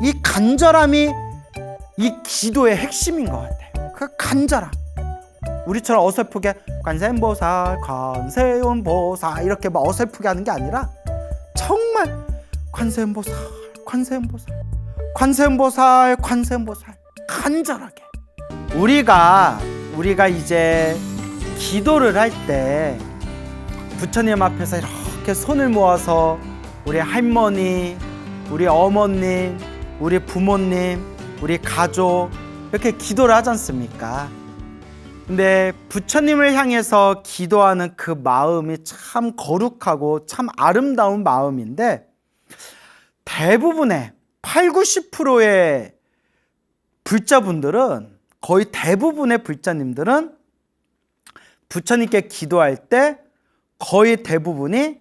이 간절함이 이 기도의 핵심인 것 같아요. 그 간절함. 우리처럼 어설프게 관세음보살, 관세음보살 이렇게 막 어설프게 하는 게 아니라 정말 관세음보살, 관세음보살, 관세음보살, 관세음보살 간절하게. 우리가 이제 기도를 할 때 부처님 앞에서 이렇게 손을 모아서 우리 할머니, 우리 어머님, 우리 부모님, 우리 가족 이렇게 기도를 하지 않습니까? 근데 부처님을 향해서 기도하는 그 마음이 참 거룩하고 참 아름다운 마음인데 대부분의 80~90%의 불자분들은 거의 대부분의 불자님들은 부처님께 기도할 때 거의 대부분이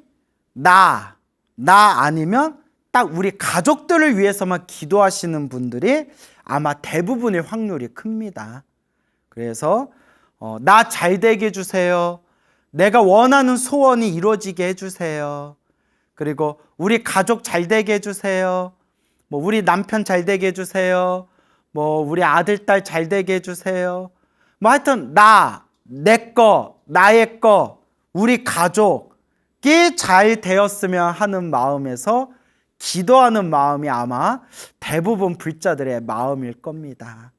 나 아니면 딱 우리 가족들을 위해서만 기도하시는 분들이 아마 대부분일 확률이 큽니다. 그래서 나 잘 되게 해주세요. 내가 원하는 소원이 이루어지게 해주세요. 그리고 우리 가족 잘 되게 해주세요. 뭐 우리 남편 잘 되게 해주세요. 뭐 우리 아들, 딸 잘 되게 해주세요. 뭐 하여튼 내 거, 나의 거, 우리 가족이 잘 되었으면 하는 마음에서 기도하는 마음이 아마 대부분 불자들의 마음일 겁니다.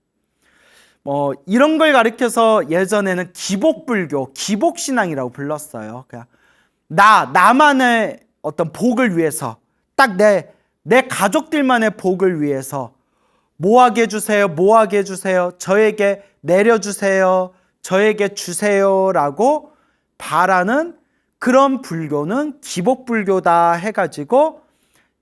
이런 걸 가리켜서 예전에는 기복불교, 기복신앙이라고 불렀어요. 그냥 나만의 어떤 복을 위해서, 딱 내 가족들만의 복을 위해서 뭐하게 해주세요, 뭐하게 해주세요, 저에게 내려주세요, 저에게 주세요라고 바라는 그런 불교는 기복불교다 해가지고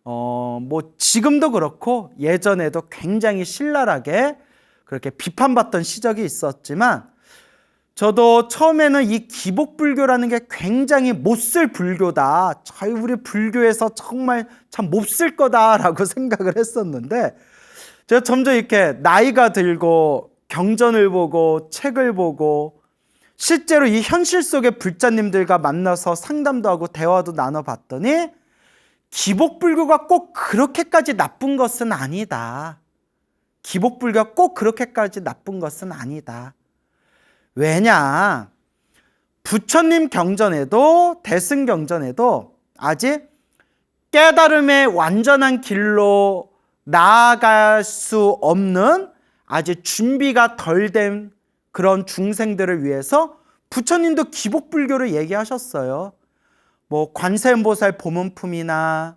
뭐 지금도 그렇고 예전에도 굉장히 신랄하게 그렇게 비판받던 시절이 있었지만 저도 처음에는 이 기복불교라는 게 굉장히 못쓸 불교다, 우리 불교에서 정말 참 못쓸 거다라고 생각을 했었는데 제가 점점 이렇게 나이가 들고 경전을 보고 책을 보고 실제로 이 현실 속의 불자님들과 만나서 상담도 하고 대화도 나눠봤더니 기복불교가 꼭 그렇게까지 나쁜 것은 아니다. 기복불교가 꼭 그렇게까지 나쁜 것은 아니다. 왜냐? 부처님 경전에도 대승경전에도 아직 깨달음의 완전한 길로 나아갈 수 없는 아직 준비가 덜 된 그런 중생들을 위해서 부처님도 기복불교를 얘기하셨어요. 뭐 관세음보살 보문품이나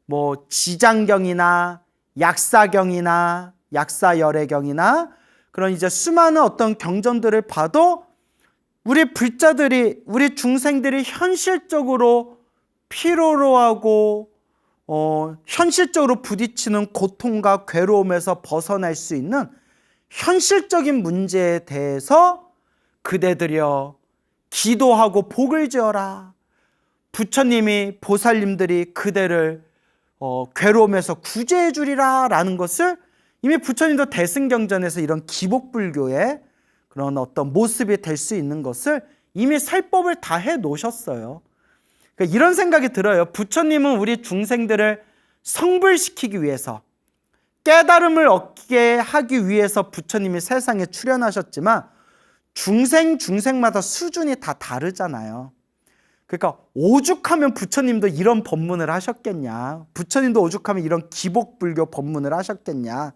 뭐 지장경이나 약사경이나 약사열애경이나 그런 이제 수많은 어떤 경전들을 봐도 우리 불자들이, 우리 중생들이 현실적으로 피로로 하고 현실적으로 부딪히는 고통과 괴로움에서 벗어날 수 있는 현실적인 문제에 대해서 그대들여 기도하고 복을 지어라. 부처님이, 보살님들이 그대를 괴로움에서 구제해 주리라 라는 것을 이미 부처님도 대승경전에서 이런 기복불교의 그런 어떤 모습이 될 수 있는 것을 이미 설법을 다 해 놓으셨어요. 그러니까 이런 생각이 들어요. 부처님은 우리 중생들을 성불시키기 위해서, 깨달음을 얻게 하기 위해서 부처님이 세상에 출현하셨지만 중생마다 수준이 다 다르잖아요. 그러니까 오죽하면 부처님도 이런 법문을 하셨겠냐, 부처님도 오죽하면 이런 기복불교 법문을 하셨겠냐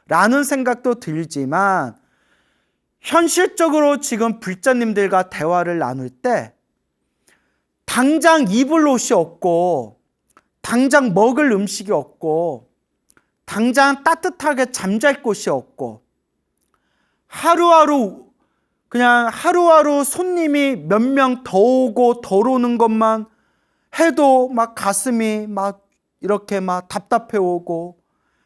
라는 생각도 들지만 현실적으로 지금 불자님들과 대화를 나눌 때 당장 입을 옷이 없고 당장 먹을 음식이 없고 당장 따뜻하게 잠잘 곳이 없고 하루하루 손님이 몇 명 더 오고 덜 오는 것만 해도 막 가슴이 막 이렇게 막 답답해 오고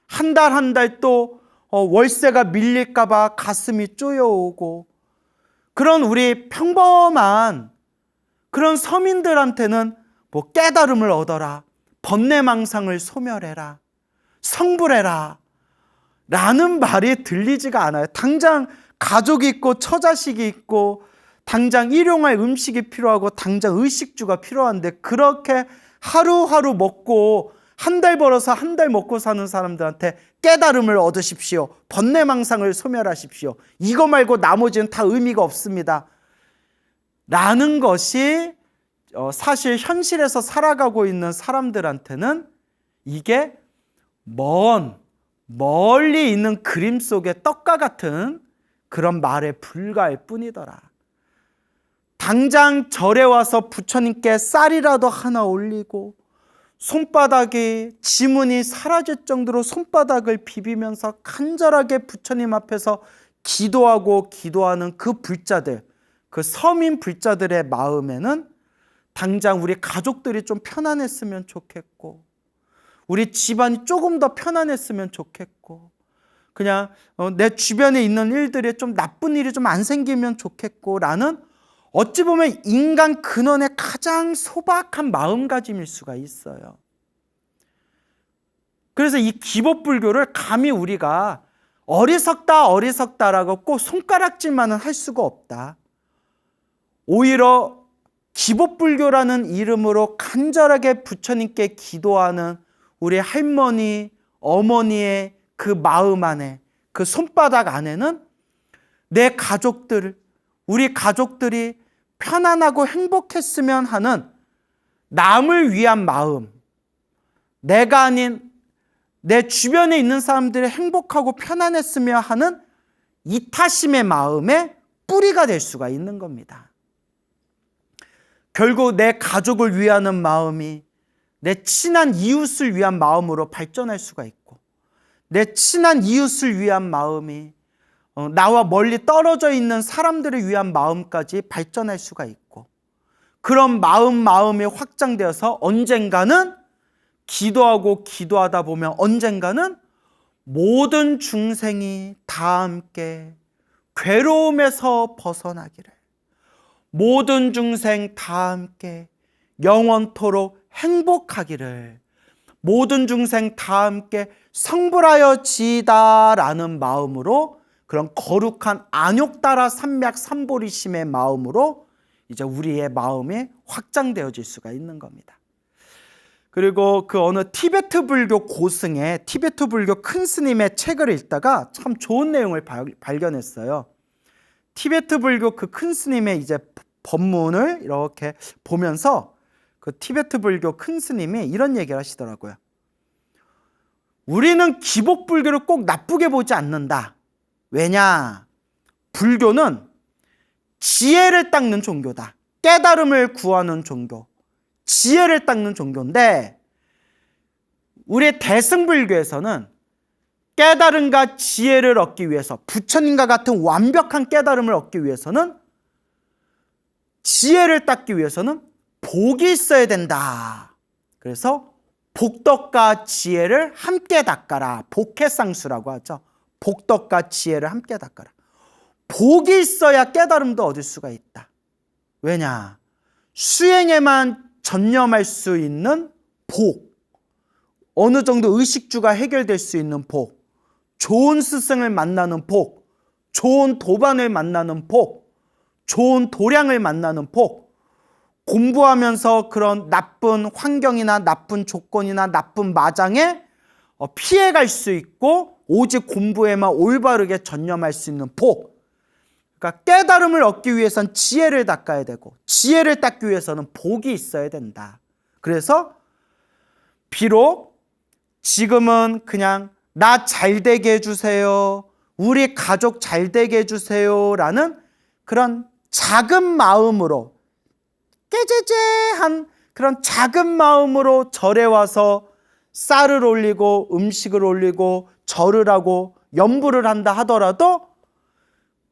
한 달 또 월세가 밀릴까 봐 가슴이 쪼여오고 그런 우리 평범한 그런 서민들한테는 뭐 깨달음을 얻어라, 번뇌망상을 소멸해라, 성불해라 라는 말이 들리지가 않아요. 당장 가족이 있고 처자식이 있고 당장 일용할 음식이 필요하고 당장 의식주가 필요한데 그렇게 하루하루 먹고 한 달 벌어서 한 달 먹고 사는 사람들한테 깨달음을 얻으십시오. 번뇌망상을 소멸하십시오. 이거 말고 나머지는 다 의미가 없습니다. 라는 것이 사실 현실에서 살아가고 있는 사람들한테는 이게 멀리 있는 그림 속의 떡과 같은 그런 말에 불과할 뿐이더라. 당장 절에 와서 부처님께 쌀이라도 하나 올리고 손바닥이 지문이 사라질 정도로 손바닥을 비비면서 간절하게 부처님 앞에서 기도하는 그 불자들, 그 서민 불자들의 마음에는 당장 우리 가족들이 좀 편안했으면 좋겠고, 우리 집안이 조금 더 편안했으면 좋겠고, 그냥 내 주변에 있는 일들이 좀 나쁜 일이 좀 안 생기면 좋겠고 라는, 어찌 보면 인간 근원의 가장 소박한 마음가짐일 수가 있어요. 그래서 이 기법불교를 감히 우리가 어리석다라고 꼭 손가락질만은 할 수가 없다. 오히려 기법불교라는 이름으로 간절하게 부처님께 기도하는 우리 할머니, 어머니의 그 마음 안에, 그 손바닥 안에는 내 가족들, 우리 가족들이 편안하고 행복했으면 하는 남을 위한 마음, 내가 아닌 내 주변에 있는 사람들이 행복하고 편안했으며 하는 이타심의 마음의 뿌리가 될 수가 있는 겁니다. 결국 내 가족을 위하는 마음이 내 친한 이웃을 위한 마음으로 발전할 수가 있고, 내 친한 이웃을 위한 마음이 나와 멀리 떨어져 있는 사람들을 위한 마음까지 발전할 수가 있고, 그런 마음이 확장되어서 언젠가는 기도하다 보면 언젠가는 모든 중생이 다 함께 괴로움에서 벗어나기를, 모든 중생 다 함께 영원토록 행복하기를, 모든 중생 다 함께 성불하여 지이다라는 마음으로, 그런 거룩한 안욕따라 삼맥 삼보리심의 마음으로 이제 우리의 마음이 확장되어질 수가 있는 겁니다. 그리고 그 어느 티베트 불교 고승의 티베트 불교 큰 스님의 책을 읽다가 참 좋은 내용을 발견했어요. 티베트 불교 그 큰 스님의 이제 법문을 이렇게 보면서 그 티베트 불교 큰 스님이 이런 얘기를 하시더라고요. 우리는 기복불교를 꼭 나쁘게 보지 않는다. 왜냐? 불교는 지혜를 닦는 종교다. 깨달음을 구하는 종교, 지혜를 닦는 종교인데, 우리 대승불교에서는 깨달음과 지혜를 얻기 위해서, 부처님과 같은 완벽한 깨달음을 얻기 위해서는, 지혜를 닦기 위해서는 복이 있어야 된다. 그래서 복덕과 지혜를 함께 닦아라. 복해상수라고 하죠. 복덕과 지혜를 함께 닦아라. 복이 있어야 깨달음도 얻을 수가 있다. 왜냐? 수행에만 전념할 수 있는 복, 어느 정도 의식주가 해결될 수 있는 복, 좋은 스승을 만나는 복, 좋은 도반을 만나는 복, 좋은 도량을 만나는 복, 공부하면서 그런 나쁜 환경이나 나쁜 조건이나 나쁜 마장에 피해갈 수 있고 오직 공부에만 올바르게 전념할 수 있는 복. 그러니까 깨달음을 얻기 위해선 지혜를 닦아야 되고, 지혜를 닦기 위해서는 복이 있어야 된다. 그래서 비록 지금은 그냥 나 잘되게 해주세요, 우리 가족 잘되게 해주세요 라는 그런 작은 마음으로, 깨제제한 그런 작은 마음으로 절에 와서 쌀을 올리고 음식을 올리고 절을 하고 염불을 한다 하더라도,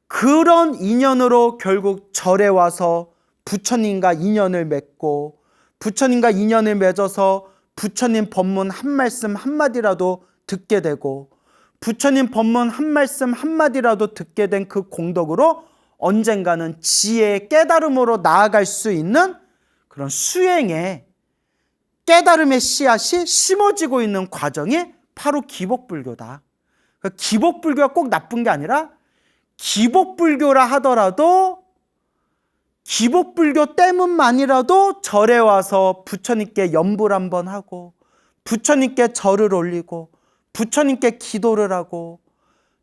그런 인연으로 결국 절에 와서 부처님과 인연을 맺고, 부처님과 인연을 맺어서 부처님 법문 한 말씀 한마디라도 듣게 되고, 부처님 법문 한 말씀 한마디라도 듣게 된 그 공덕으로 언젠가는 지혜의 깨달음으로 나아갈 수 있는 그런 수행의 깨달음의 씨앗이 심어지고 있는 과정이 바로 기복불교다. 그러니까 기복불교가 꼭 나쁜 게 아니라, 기복불교라 하더라도 기복불교 때문만이라도 절에 와서 부처님께 염불 한번 하고, 부처님께 절을 올리고 부처님께 기도를 하고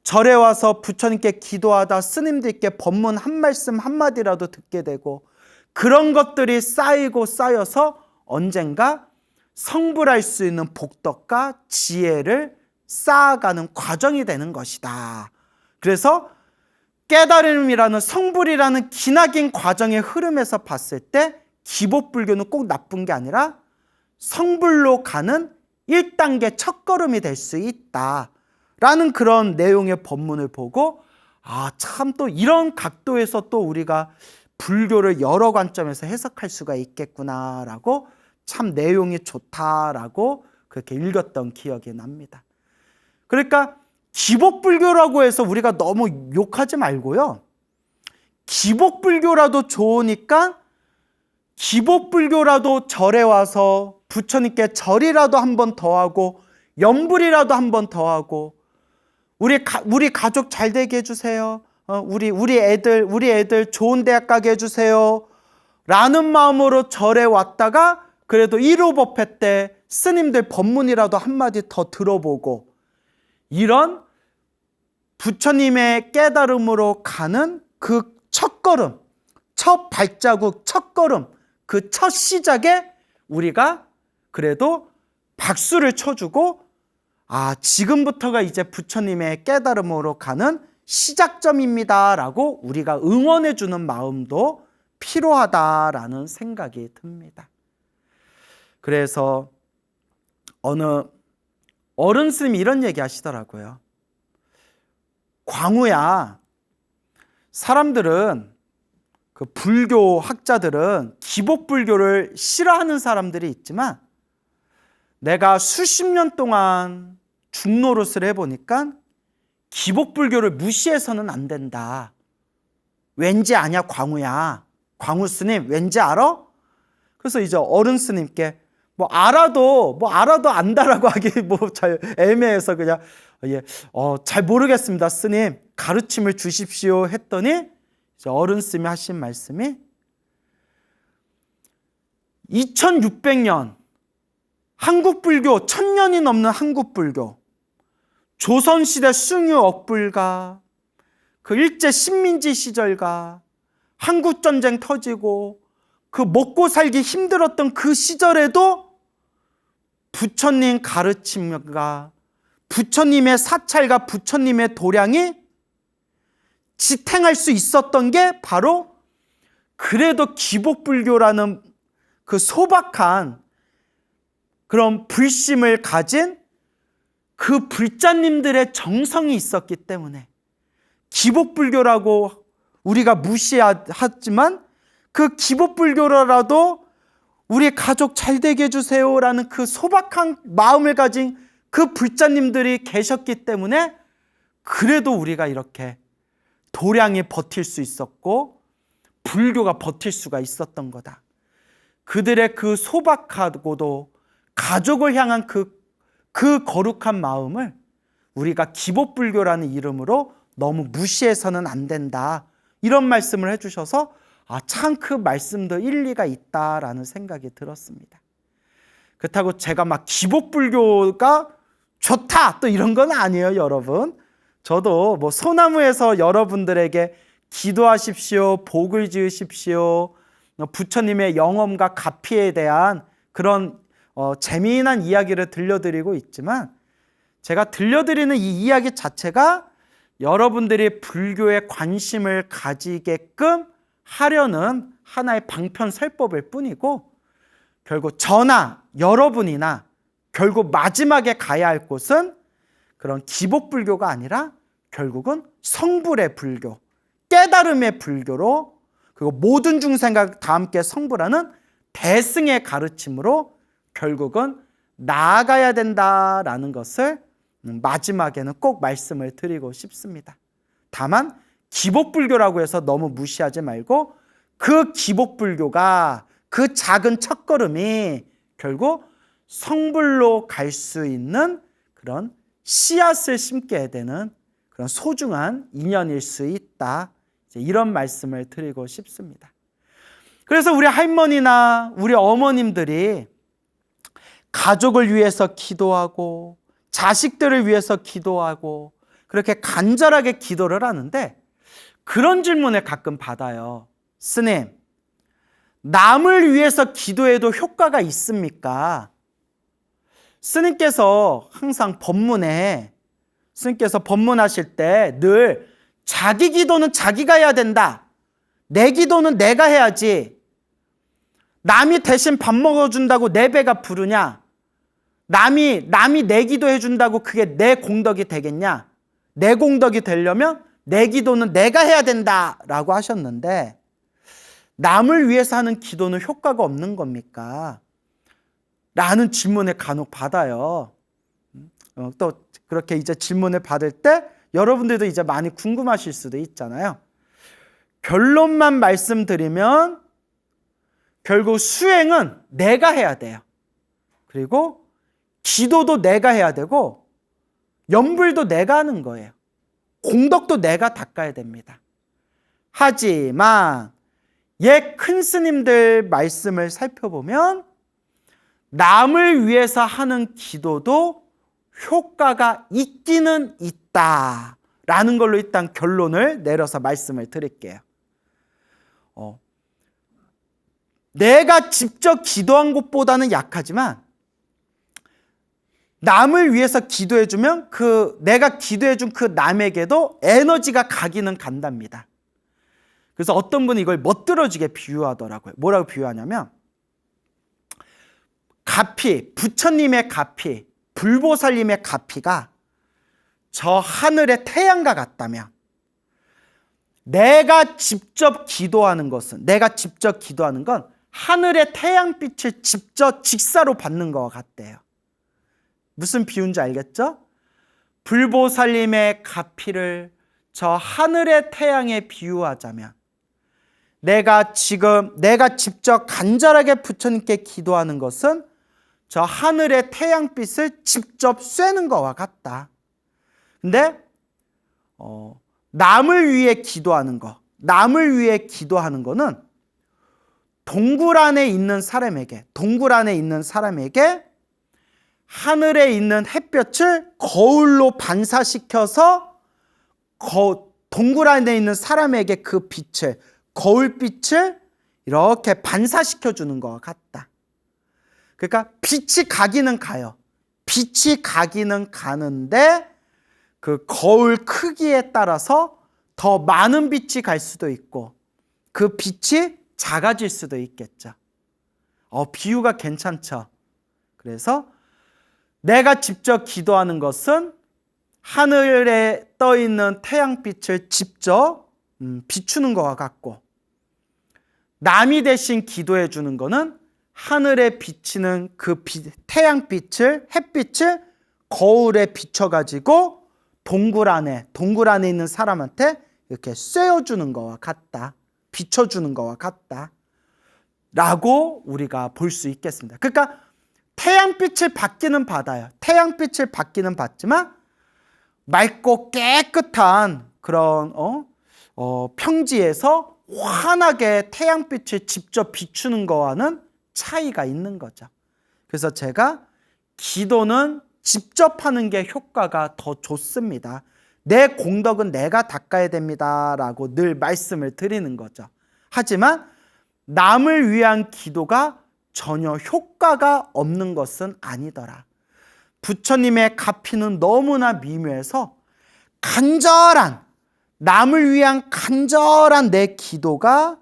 절에 와서 부처님께 기도하다 스님들께 법문 한 말씀 한마디라도 듣게 되고 그런 것들이 쌓이고 쌓여서 언젠가 성불할 수 있는 복덕과 지혜를 쌓아가는 과정이 되는 것이다. 그래서 깨달음이라는 성불이라는 기나긴 과정의 흐름에서 봤을 때 기복불교는 꼭 나쁜 게 아니라 성불로 가는 1단계 첫걸음이 될 수 있다라는 그런 내용의 법문을 보고 참 또 이런 각도에서 또 우리가 불교를 여러 관점에서 해석할 수가 있겠구나라고 참 내용이 좋다라고 그렇게 읽었던 기억이 납니다. 그러니까 기복불교라고 해서 우리가 너무 욕하지 말고요. 기복불교라도 좋으니까 기복불교라도 절에 와서 부처님께 절이라도 한 번 더 하고 염불이라도 한 번 더 하고 우리 가족 잘 되게 해주세요. 우리 애들 좋은 대학 가게 해주세요. 라는 마음으로 절에 왔다가 그래도 1호 법회 때 스님들 법문이라도 한마디 더 들어보고 이런 부처님의 깨달음으로 가는 그 첫걸음, 첫 발자국, 첫걸음, 그 첫 시작에 우리가 그래도 박수를 쳐주고 지금부터가 이제 부처님의 깨달음으로 가는 시작점입니다 라고 우리가 응원해 주는 마음도 필요하다라는 생각이 듭니다. 그래서 어느 어른 스님이 이런 얘기 하시더라고요. 광우야, 사람들은 그 불교 학자들은 기복불교를 싫어하는 사람들이 있지만 내가 수십 년 동안 중노릇을 해보니까 기복불교를 무시해서는 안 된다. 왠지 아냐 광우야. 광우 스님 왠지 알아? 그래서 이제 어른 스님께 알아도 안다라고 하기 잘 애매해서 그냥 잘 모르겠습니다 스님 가르침을 주십시오 했더니 이제 어른 스님이 하신 말씀이 2600년 한국불교 1000년이 넘는 한국불교 조선시대 숭유 억불가 그 일제 식민지 시절과 한국전쟁 터지고 그 먹고 살기 힘들었던 그 시절에도 부처님 가르침과 부처님의 사찰과 부처님의 도량이 지탱할 수 있었던 게 바로 그래도 기복불교라는 그 소박한 그런 불심을 가진 그 불자님들의 정성이 있었기 때문에 기복불교라고 우리가 무시하지만 그 기복불교라도 우리 가족 잘 되게 해주세요라는 그 소박한 마음을 가진 그 불자님들이 계셨기 때문에 그래도 우리가 이렇게 도량이 버틸 수 있었고 불교가 버틸 수가 있었던 거다. 그들의 그 소박하고도 가족을 향한 그 거룩한 마음을 우리가 기복불교라는 이름으로 너무 무시해서는 안 된다. 이런 말씀을 해주셔서 참 그 말씀도 일리가 있다라는 생각이 들었습니다. 그렇다고 제가 기복불교가 좋다 또 이런 건 아니에요, 여러분. 저도 소나무에서 여러분들에게 기도하십시오, 복을 지으십시오, 부처님의 영험과 가피에 대한 그런 재미난 이야기를 들려드리고 있지만 제가 들려드리는 이 이야기 자체가 여러분들이 불교에 관심을 가지게끔 하려는 하나의 방편설법일 뿐이고 결국 저나 여러분이나 결국 마지막에 가야 할 곳은 그런 기복불교가 아니라 결국은 성불의 불교, 깨달음의 불교로 그리고 모든 중생과 다 함께 성불하는 대승의 가르침으로 결국은 나아가야 된다라는 것을 마지막에는 꼭 말씀을 드리고 싶습니다. 다만 기복불교라고 해서 너무 무시하지 말고 그 기복불교가 그 작은 첫걸음이 결국 성불로 갈 수 있는 그런 씨앗을 심게 되는 그런 소중한 인연일 수 있다. 이런 말씀을 드리고 싶습니다. 그래서 우리 할머니나 우리 어머님들이 가족을 위해서 기도하고 자식들을 위해서 기도하고 그렇게 간절하게 기도를 하는데 그런 질문을 가끔 받아요. 스님, 남을 위해서 기도해도 효과가 있습니까? 스님께서 항상 스님께서 법문하실 때 늘 자기 기도는 자기가 해야 된다. 내 기도는 내가 해야지. 남이 대신 밥 먹어준다고 내 배가 부르냐? 남이 내 기도해 준다고 그게 내 공덕이 되겠냐? 내 공덕이 되려면 내 기도는 내가 해야 된다라고 하셨는데 남을 위해서 하는 기도는 효과가 없는 겁니까? 라는 질문을 간혹 받아요. 또 그렇게 이제 질문을 받을 때 여러분들도 이제 많이 궁금하실 수도 있잖아요. 결론만 말씀드리면 결국 수행은 내가 해야 돼요. 그리고 기도도 내가 해야 되고 염불도 내가 하는 거예요. 공덕도 내가 닦아야 됩니다. 하지만 옛 큰 스님들 말씀을 살펴보면 남을 위해서 하는 기도도 효과가 있기는 있다라는 걸로 일단 결론을 내려서 말씀을 드릴게요. 내가 직접 기도한 것보다는 약하지만 남을 위해서 기도해주면 내가 기도해준 그 남에게도 에너지가 가기는 간답니다. 그래서 어떤 분이 이걸 멋들어지게 비유하더라고요. 뭐라고 비유하냐면 부처님의 가피, 불보살님의 가피가 저 하늘의 태양과 같다면 내가 직접 기도하는 건 하늘의 태양빛을 직접 직사로 받는 것과 같대요. 무슨 비유인지 알겠죠? 불보살님의 가피를 저 하늘의 태양에 비유하자면 내가 직접 간절하게 부처님께 기도하는 것은 저 하늘의 태양빛을 직접 쐬는 것과 같다. 근데 남을 위해 기도하는 거는 동굴 안에 있는 사람에게 하늘에 있는 햇볕을 거울로 반사시켜서 동굴 안에 있는 사람에게 그 빛을, 거울빛을 이렇게 반사시켜 주는 것과 같다. 그러니까 빛이 가기는 가요. 빛이 가기는 가는데 그 거울 크기에 따라서 더 많은 빛이 갈 수도 있고 그 빛이 작아질 수도 있겠죠. 비유가 괜찮죠? 그래서 내가 직접 기도하는 것은 하늘에 떠 있는 태양빛을 직접 비추는 것과 같고 남이 대신 기도해 주는 것은 하늘에 비치는 그 햇빛을 거울에 비춰가지고 동굴 안에 있는 사람한테 이렇게 쐬어주는 것과 같다. 비춰주는 것과 같다. 라고 우리가 볼 수 있겠습니다. 그러니까 태양빛을 받기는 받아요. 태양빛을 받기는 받지만 맑고 깨끗한 그런 평지에서 환하게 태양빛을 직접 비추는 거와는 차이가 있는 거죠. 그래서 제가 기도는 직접 하는 게 효과가 더 좋습니다. 내 공덕은 내가 닦아야 됩니다. 라고 늘 말씀을 드리는 거죠. 하지만 남을 위한 기도가 전혀 효과가 없는 것은 아니더라. 부처님의 가피는 너무나 미묘해서 남을 위한 간절한 내 기도가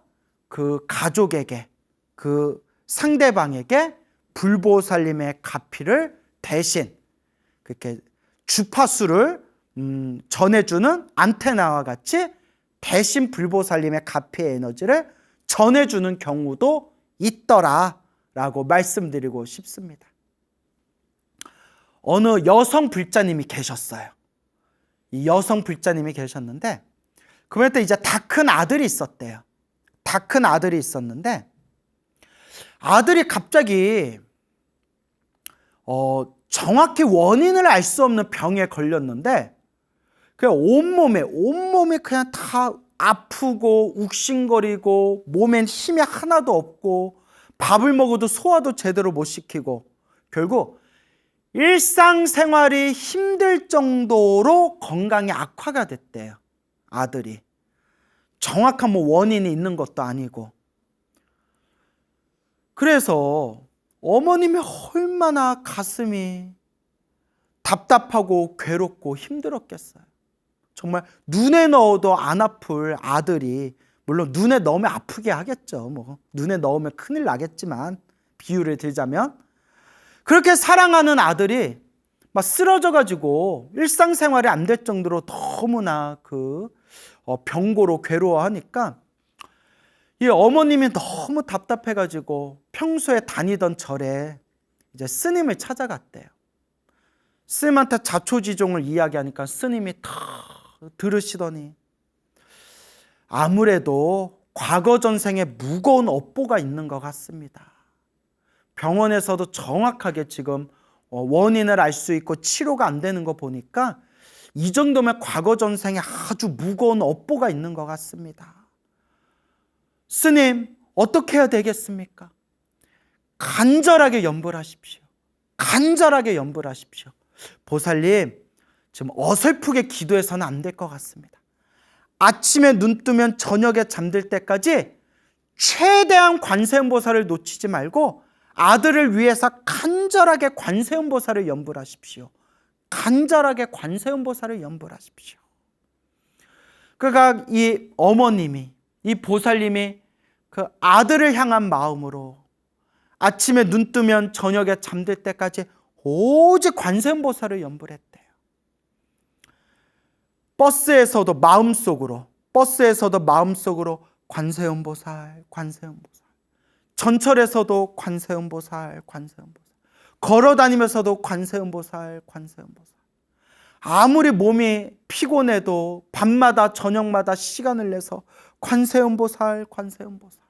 그 가족에게, 그 상대방에게 불보살님의 가피를 대신 그렇게 주파수를 전해주는 안테나와 같이 대신 불보살님의 가피의 에너지를 전해주는 경우도 있더라라고 말씀드리고 싶습니다. 어느 여성 불자님이 계셨어요. 이 여성 불자님이 계셨는데 그때 이제 다 큰 아들이 있었대요. 다 큰 아들이 있었는데 아들이 갑자기 정확히 원인을 알 수 없는 병에 걸렸는데 그냥 온몸이 그냥 다 아프고 욱신거리고 몸엔 힘이 하나도 없고 밥을 먹어도 소화도 제대로 못 시키고 결국 일상생활이 힘들 정도로 건강이 악화가 됐대요. 아들이. 정확한 원인이 있는 것도 아니고. 그래서 어머님이 얼마나 가슴이 답답하고 괴롭고 힘들었겠어요. 정말 눈에 넣어도 안 아플 아들이, 물론 눈에 넣으면 아프게 하겠죠. 눈에 넣으면 큰일 나겠지만, 비유를 들자면 그렇게 사랑하는 아들이 막 쓰러져가지고 일상생활이 안 될 정도로 너무나 병고로 괴로워하니까 이 어머님이 너무 답답해가지고 평소에 다니던 절에 이제 스님을 찾아갔대요. 스님한테 자초지종을 이야기하니까 스님이 다 들으시더니 아무래도 과거 전생에 무거운 업보가 있는 것 같습니다. 병원에서도 정확하게 지금 원인을 알 수 있고 치료가 안 되는 거 보니까 이 정도면 과거 전생에 아주 무거운 업보가 있는 것 같습니다. 스님, 어떻게 해야 되겠습니까? 간절하게 염불하십시오. 간절하게 염불하십시오. 보살님, 지금 어설프게 기도해서는 안 될 것 같습니다. 아침에 눈 뜨면 저녁에 잠들 때까지 최대한 관세음보살을 놓치지 말고 아들을 위해서 간절하게 관세음보살을 염불하십시오. 간절하게 관세음보살을 염불하십시오. 그러니까 이 어머님이, 이 보살님이 그 아들을 향한 마음으로 아침에 눈 뜨면 저녁에 잠들 때까지 오직 관세음보살을 염불했대요. 버스에서도 마음속으로 관세음보살, 관세음보살. 전철에서도 관세음보살, 관세음보살. 걸어다니면서도 관세음보살, 관세음보살. 아무리 몸이 피곤해도 밤마다 저녁마다 시간을 내서 관세음보살, 관세음보살.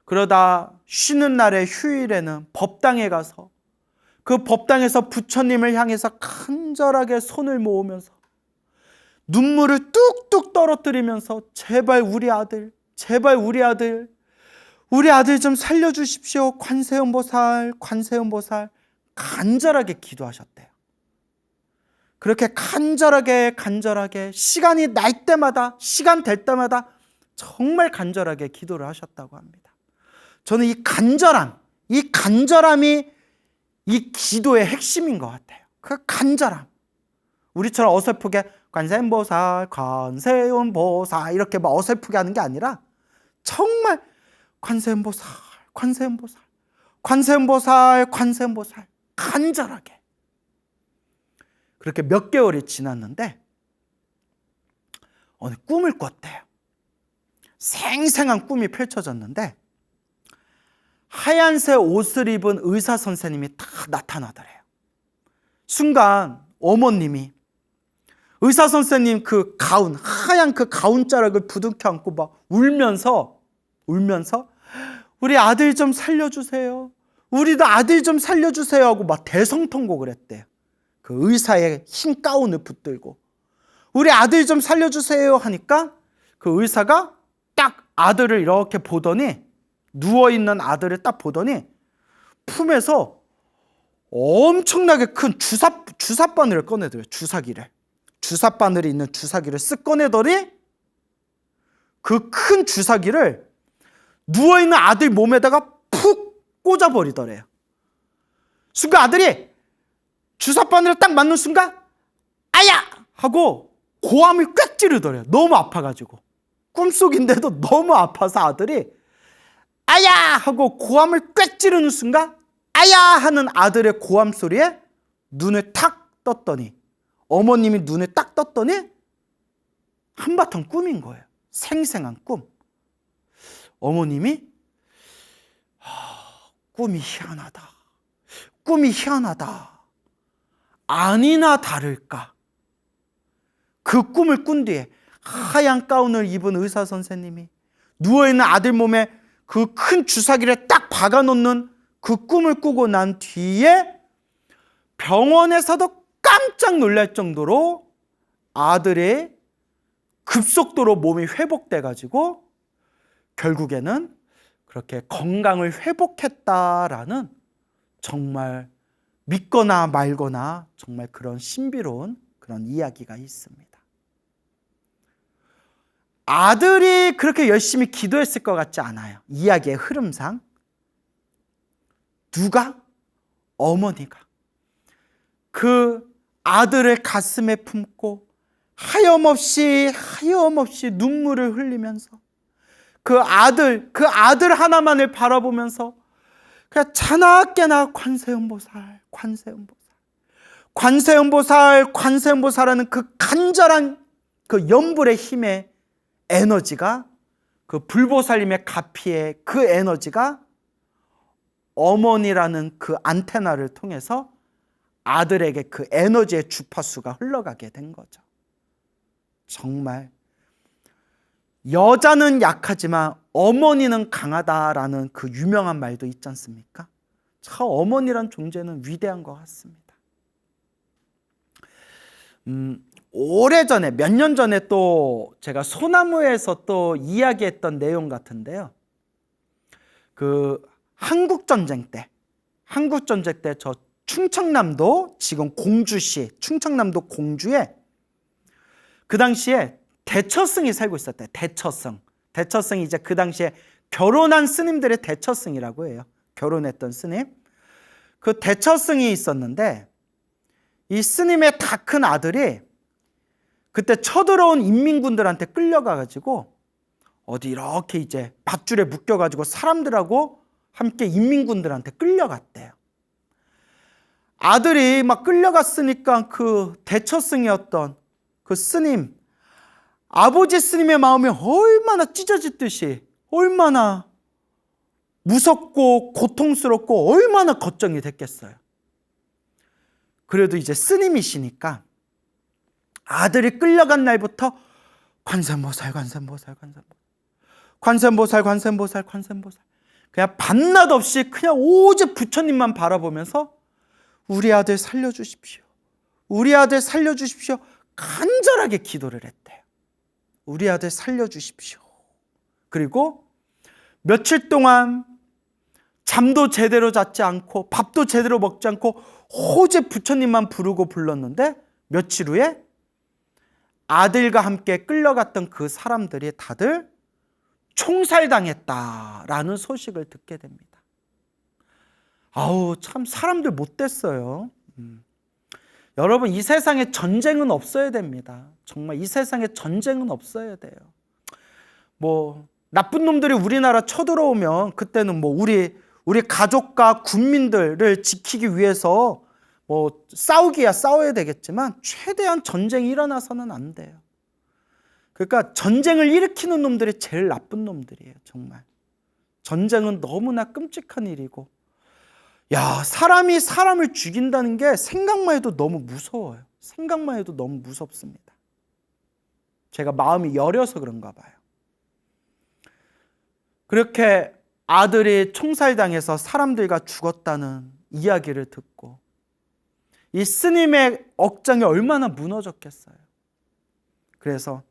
그러다 쉬는 날에 휴일에는 법당에 가서 그 법당에서 부처님을 향해서 간절하게 손을 모으면서 눈물을 뚝뚝 떨어뜨리면서 제발 우리 아들 좀 살려주십시오. 관세음보살, 관세음보살. 간절하게 기도하셨대요. 그렇게 간절하게 시간이 날 때마다, 시간 될 때마다 정말 간절하게 기도를 하셨다고 합니다. 저는 이 간절함이 이 기도의 핵심인 것 같아요. 그 간절함. 우리처럼 어설프게 관세음보살 이렇게 막 어설프게 하는 게 아니라 정말 관세음보살 간절하게. 그렇게 몇 개월이 지났는데 어느 꿈을 꿨대요. 생생한 꿈이 펼쳐졌는데 하얀색 옷을 입은 의사 선생님이 딱 나타나더래요. 순간 어머님이 의사 선생님 그 가운, 하얀 그 가운 자락을 부둥켜 안고 막 울면서 우리 아들 좀 살려주세요. 우리도 아들 좀 살려주세요 하고 막 대성통곡을 했대요. 그 의사의 흰 가운을 붙들고 우리 아들 좀 살려주세요 하니까 그 의사가 딱 아들을 이렇게 보더니, 누워있는 아들을 딱 보더니 품에서 엄청나게 큰 주사바늘을 꺼내더래요. 주사바늘이 있는 주사기를 쓱 꺼내더니 그 큰 주사기를 누워있는 아들 몸에다가 푹 꽂아버리더래요. 순간 아들이 주사바늘을 딱 맞는 순간 아야! 하고 고함을 꽥 지르더래요. 너무 아파가지고. 꿈속인데도 너무 아파서 아들이 아야! 하고 고함을 꽥 지르는 순간 아야! 하는 아들의 고함 소리에 눈을 탁 떴더니, 어머님이 눈을 딱 떴더니 한바탕 꿈인 거예요. 생생한 꿈. 어머님이 꿈이 희한하다. 아니나 다를까 그 꿈을 꾼 뒤에 하얀 가운을 입은 의사 선생님이 누워있는 아들 몸에 그 큰 주사기를 딱 박아놓는 그 꿈을 꾸고 난 뒤에 병원에서도 깜짝 놀랄 정도로 아들이 급속도로 몸이 회복돼가지고 결국에는 그렇게 건강을 회복했다라는 정말 믿거나 말거나 정말 그런 신비로운 그런 이야기가 있습니다. 아들이 그렇게 열심히 기도했을 것 같지 않아요. 이야기의 흐름상. 누가? 어머니가 그 아들을 가슴에 품고 하염없이 눈물을 흘리면서 그 아들 하나만을 바라보면서 그냥 자나깨나 관세음보살 하는 그 간절한 그 연불의 힘의 에너지가, 그 불보살님의 가피의 그 에너지가 어머니라는 그 안테나를 통해서 아들에게 그 에너지의 주파수가 흘러가게 된 거죠. 정말 여자는 약하지만 어머니는 강하다라는 그 유명한 말도 있지 않습니까? 참 어머니란 존재는 위대한 것 같습니다. 오래전에 몇 년 전에 또 제가 소나무에서 또 이야기했던 내용 같은데요. 그 한국전쟁 때 저 충청남도, 지금 공주시, 충청남도 공주에 그 당시에 대처승이 살고 있었대요. 대처승이 이제 그 당시에 결혼한 스님들의 대처승이라고 해요. 결혼했던 스님. 그 대처승이 있었는데 이 스님의 다 큰 아들이 그때 쳐들어온 인민군들한테 끌려가가지고 어디 이렇게 이제 밧줄에 묶여가지고 사람들하고 함께 인민군들한테 끌려갔대요. 아들이 막 끌려갔으니까 그 대처승이었던 그 스님, 아버지 스님의 마음이 얼마나 찢어지듯이, 얼마나 무섭고 고통스럽고 얼마나 걱정이 됐겠어요. 그래도 이제 스님이시니까 아들이 끌려간 날부터 관세음보살 그냥 밤낮 없이 그냥 오직 부처님만 바라보면서 우리 아들 살려주십시오, 우리 아들 살려주십시오 간절하게 기도를 했대요. 우리 아들 살려주십시오. 그리고 며칠 동안 잠도 제대로 잤지 않고 밥도 제대로 먹지 않고 오직 부처님만 부르고 불렀는데 며칠 후에 아들과 함께 끌려갔던 그 사람들이 다들 총살당했다라는 소식을 듣게 됩니다. 아우, 참 사람들 못됐어요. 여러분, 이 세상에 전쟁은 없어야 됩니다. 정말 이 세상에 전쟁은 없어야 돼요. 뭐 나쁜 놈들이 우리나라 쳐들어오면 그때는 뭐 우리 가족과 국민들을 지키기 위해서 뭐 싸우기야 싸워야 되겠지만 최대한 전쟁이 일어나서는 안 돼요. 그러니까 전쟁을 일으키는 놈들이 제일 나쁜 놈들이에요. 정말 전쟁은 너무나 끔찍한 일이고, 야, 사람이 사람을 죽인다는 게 생각만 해도 너무 무서워요. 생각만 해도 너무 무섭습니다. 제가 마음이 여려서 그런가 봐요. 그렇게 아들이 총살당해서 사람들과 죽었다는 이야기를 듣고 이 스님의 억장이 얼마나 무너졌겠어요. 그래서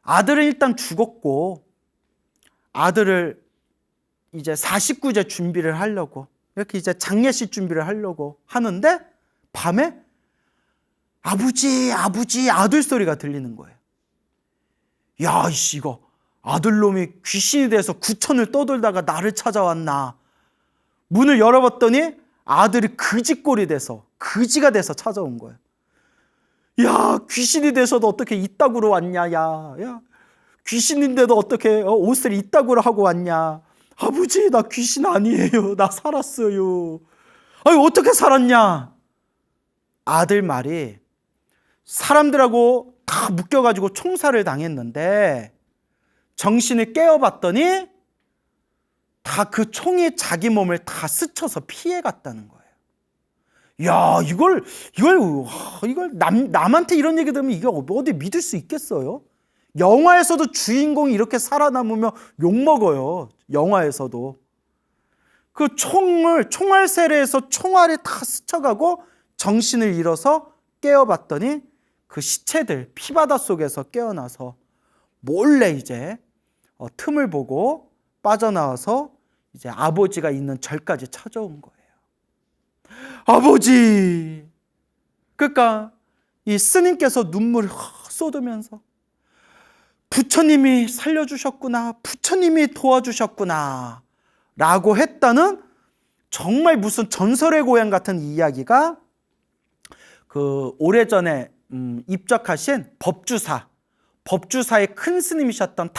아들은 일단 죽었고 아들을 이제 49제 준비를 하려고 이렇게 이제 장례식 준비를 하려고 하는데 밤에 아버지 아들 소리가 들리는 거예요. 야, 이씨, 이거 아들놈이 귀신이 돼서 구천을 떠돌다가 나를 찾아왔나. 문을 열어봤더니 아들이 그지꼴이 돼서, 그지가 돼서 찾아온 거예요. 야, 귀신이 돼서도 어떻게 이따구로 왔냐. 야, 귀신인데도 어떻게 옷을 이따구로 하고 왔냐. 아버지, 나 귀신 아니에요. 나 살았어요. 아니, 어떻게 살았냐. 아들 말이 사람들하고 다 묶여가지고 총살을 당했는데 정신을 깨어봤더니 다 그 총이 자기 몸을 다 스쳐서 피해갔다는 거예요. 야, 이걸 남한테 이런 얘기 들으면 이게 어디 믿을 수 있겠어요? 영화에서도 주인공이 이렇게 살아남으면 욕먹어요. 영화에서도. 그 총알 세례에서 총알이 다 스쳐가고 정신을 잃어서 깨어봤더니 그 시체들 피바다 속에서 깨어나서 몰래 이제 틈을 보고 빠져나와서 이제 아버지가 있는 절까지 찾아온 거예요. 아버지. 그러니까 이 스님께서 눈물을 쏟으면서 부처님이 살려주셨구나, 부처님이 도와주셨구나 라고 했다는 정말 무슨 전설의 고향 같은 이야기가 그 오래전에 입적하신 법주사의 큰 스님이셨던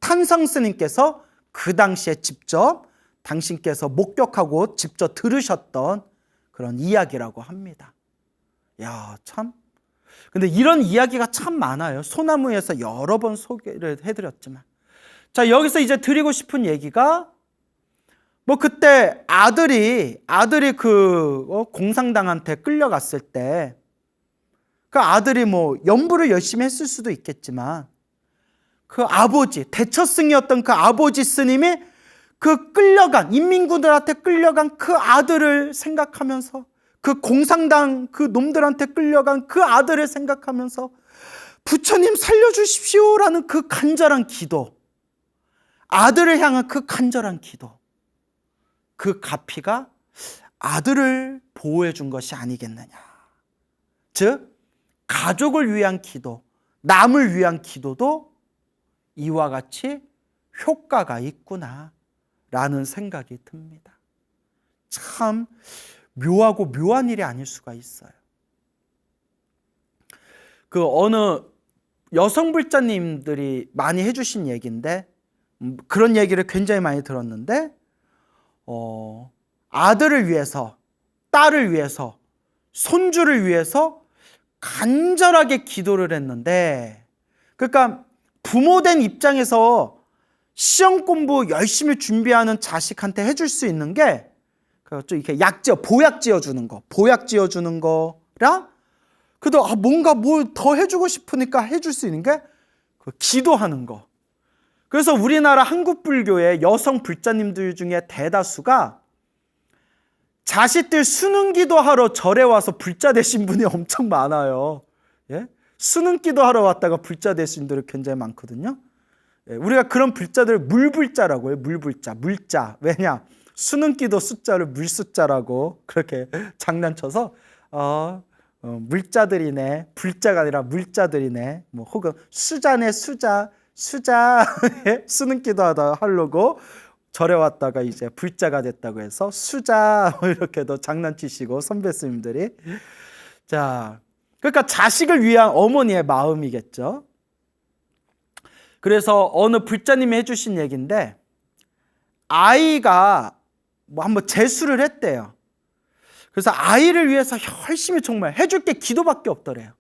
탄성스님께서 그 당시에 직접 당신께서 목격하고 직접 들으셨던 그런 이야기라고 합니다. 야, 참. 근데 이런 이야기가 참 많아요. 소나무에서 여러 번 소개를 해드렸지만. 자, 여기서 이제 드리고 싶은 얘기가 뭐 그때 아들이 그 공산당한테 끌려갔을 때 그 아들이 뭐 연부를 열심히 했을 수도 있겠지만 그 아버지, 대처승이었던 그 아버지 스님이 그 끌려간, 인민군들한테 끌려간 그 아들을 생각하면서 그 공산당 그 놈들한테 끌려간 그 아들을 생각하면서 부처님 살려주십시오라는 그 간절한 기도, 아들을 향한 그 간절한 기도, 그 가피가 아들을 보호해 준 것이 아니겠느냐. 즉 가족을 위한 기도, 남을 위한 기도도 이와 같이 효과가 있구나 라는 생각이 듭니다. 참 묘하고 묘한 일이 아닐 수가 있어요. 그 어느 여성 불자님들이 많이 해주신 얘기인데 그런 얘기를 굉장히 많이 들었는데 아들을 위해서, 딸을 위해서, 손주를 위해서 간절하게 기도를 했는데, 그러니까 부모된 입장에서 시험 공부 열심히 준비하는 자식한테 해줄 수 있는 게 좀 이렇게 보약 지어주는 거, 거랑 그래도 뭔가 뭘 더 해주고 싶으니까 해줄 수 있는 게 기도하는 거. 그래서 우리나라 한국 불교의 여성 불자님들 중에 대다수가 자식들 수능 기도하러 절에 와서 불자 되신 분이 엄청 많아요. 예? 수능 기도하러 왔다가 불자 되신 분들이 굉장히 많거든요. 예, 우리가 그런 불자들을 물불자라고 해요. 물자. 왜냐? 수능 기도 숫자를 물숫자라고 그렇게 장난쳐서 물자들이네, 불자가 아니라 물자들이네, 뭐 혹은 수자네, 수자 수능 기도하다 하려고 절에 왔다가 이제 불자가 됐다고 해서 수자 이렇게도 장난치시고 선배 스님들이. 자, 그러니까 자식을 위한 어머니의 마음이겠죠. 그래서 어느 불자님이 해주신 얘기인데 아이가 뭐 한번 재수를 했대요. 그래서 아이를 위해서 열심히 정말 해줄 게 기도밖에 없더래요.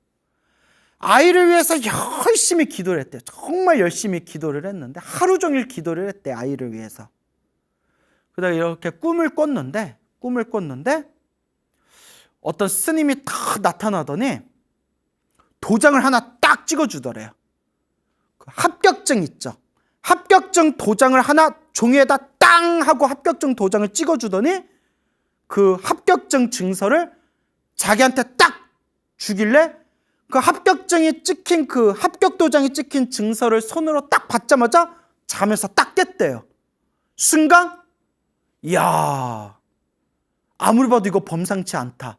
아이를 위해서 열심히 기도를 했대요. 정말 열심히 기도를 했는데 하루 종일 기도를 했대, 아이를 위해서. 그다가 이렇게 꿈을 꿨는데 어떤 스님이 딱 나타나더니 도장을 하나 딱 찍어주더래요. 그 합격증 있죠. 합격증 도장을 하나 종이에다 땅 하고 합격증 도장을 찍어주더니 그 합격증 증서를 자기한테 딱 주길래 그 합격증이 찍힌 그 합격 도장이 찍힌 증서를 손으로 딱 받자마자 잠에서 딱 깼대요. 순간 이야, 아무리 봐도 이거 범상치 않다.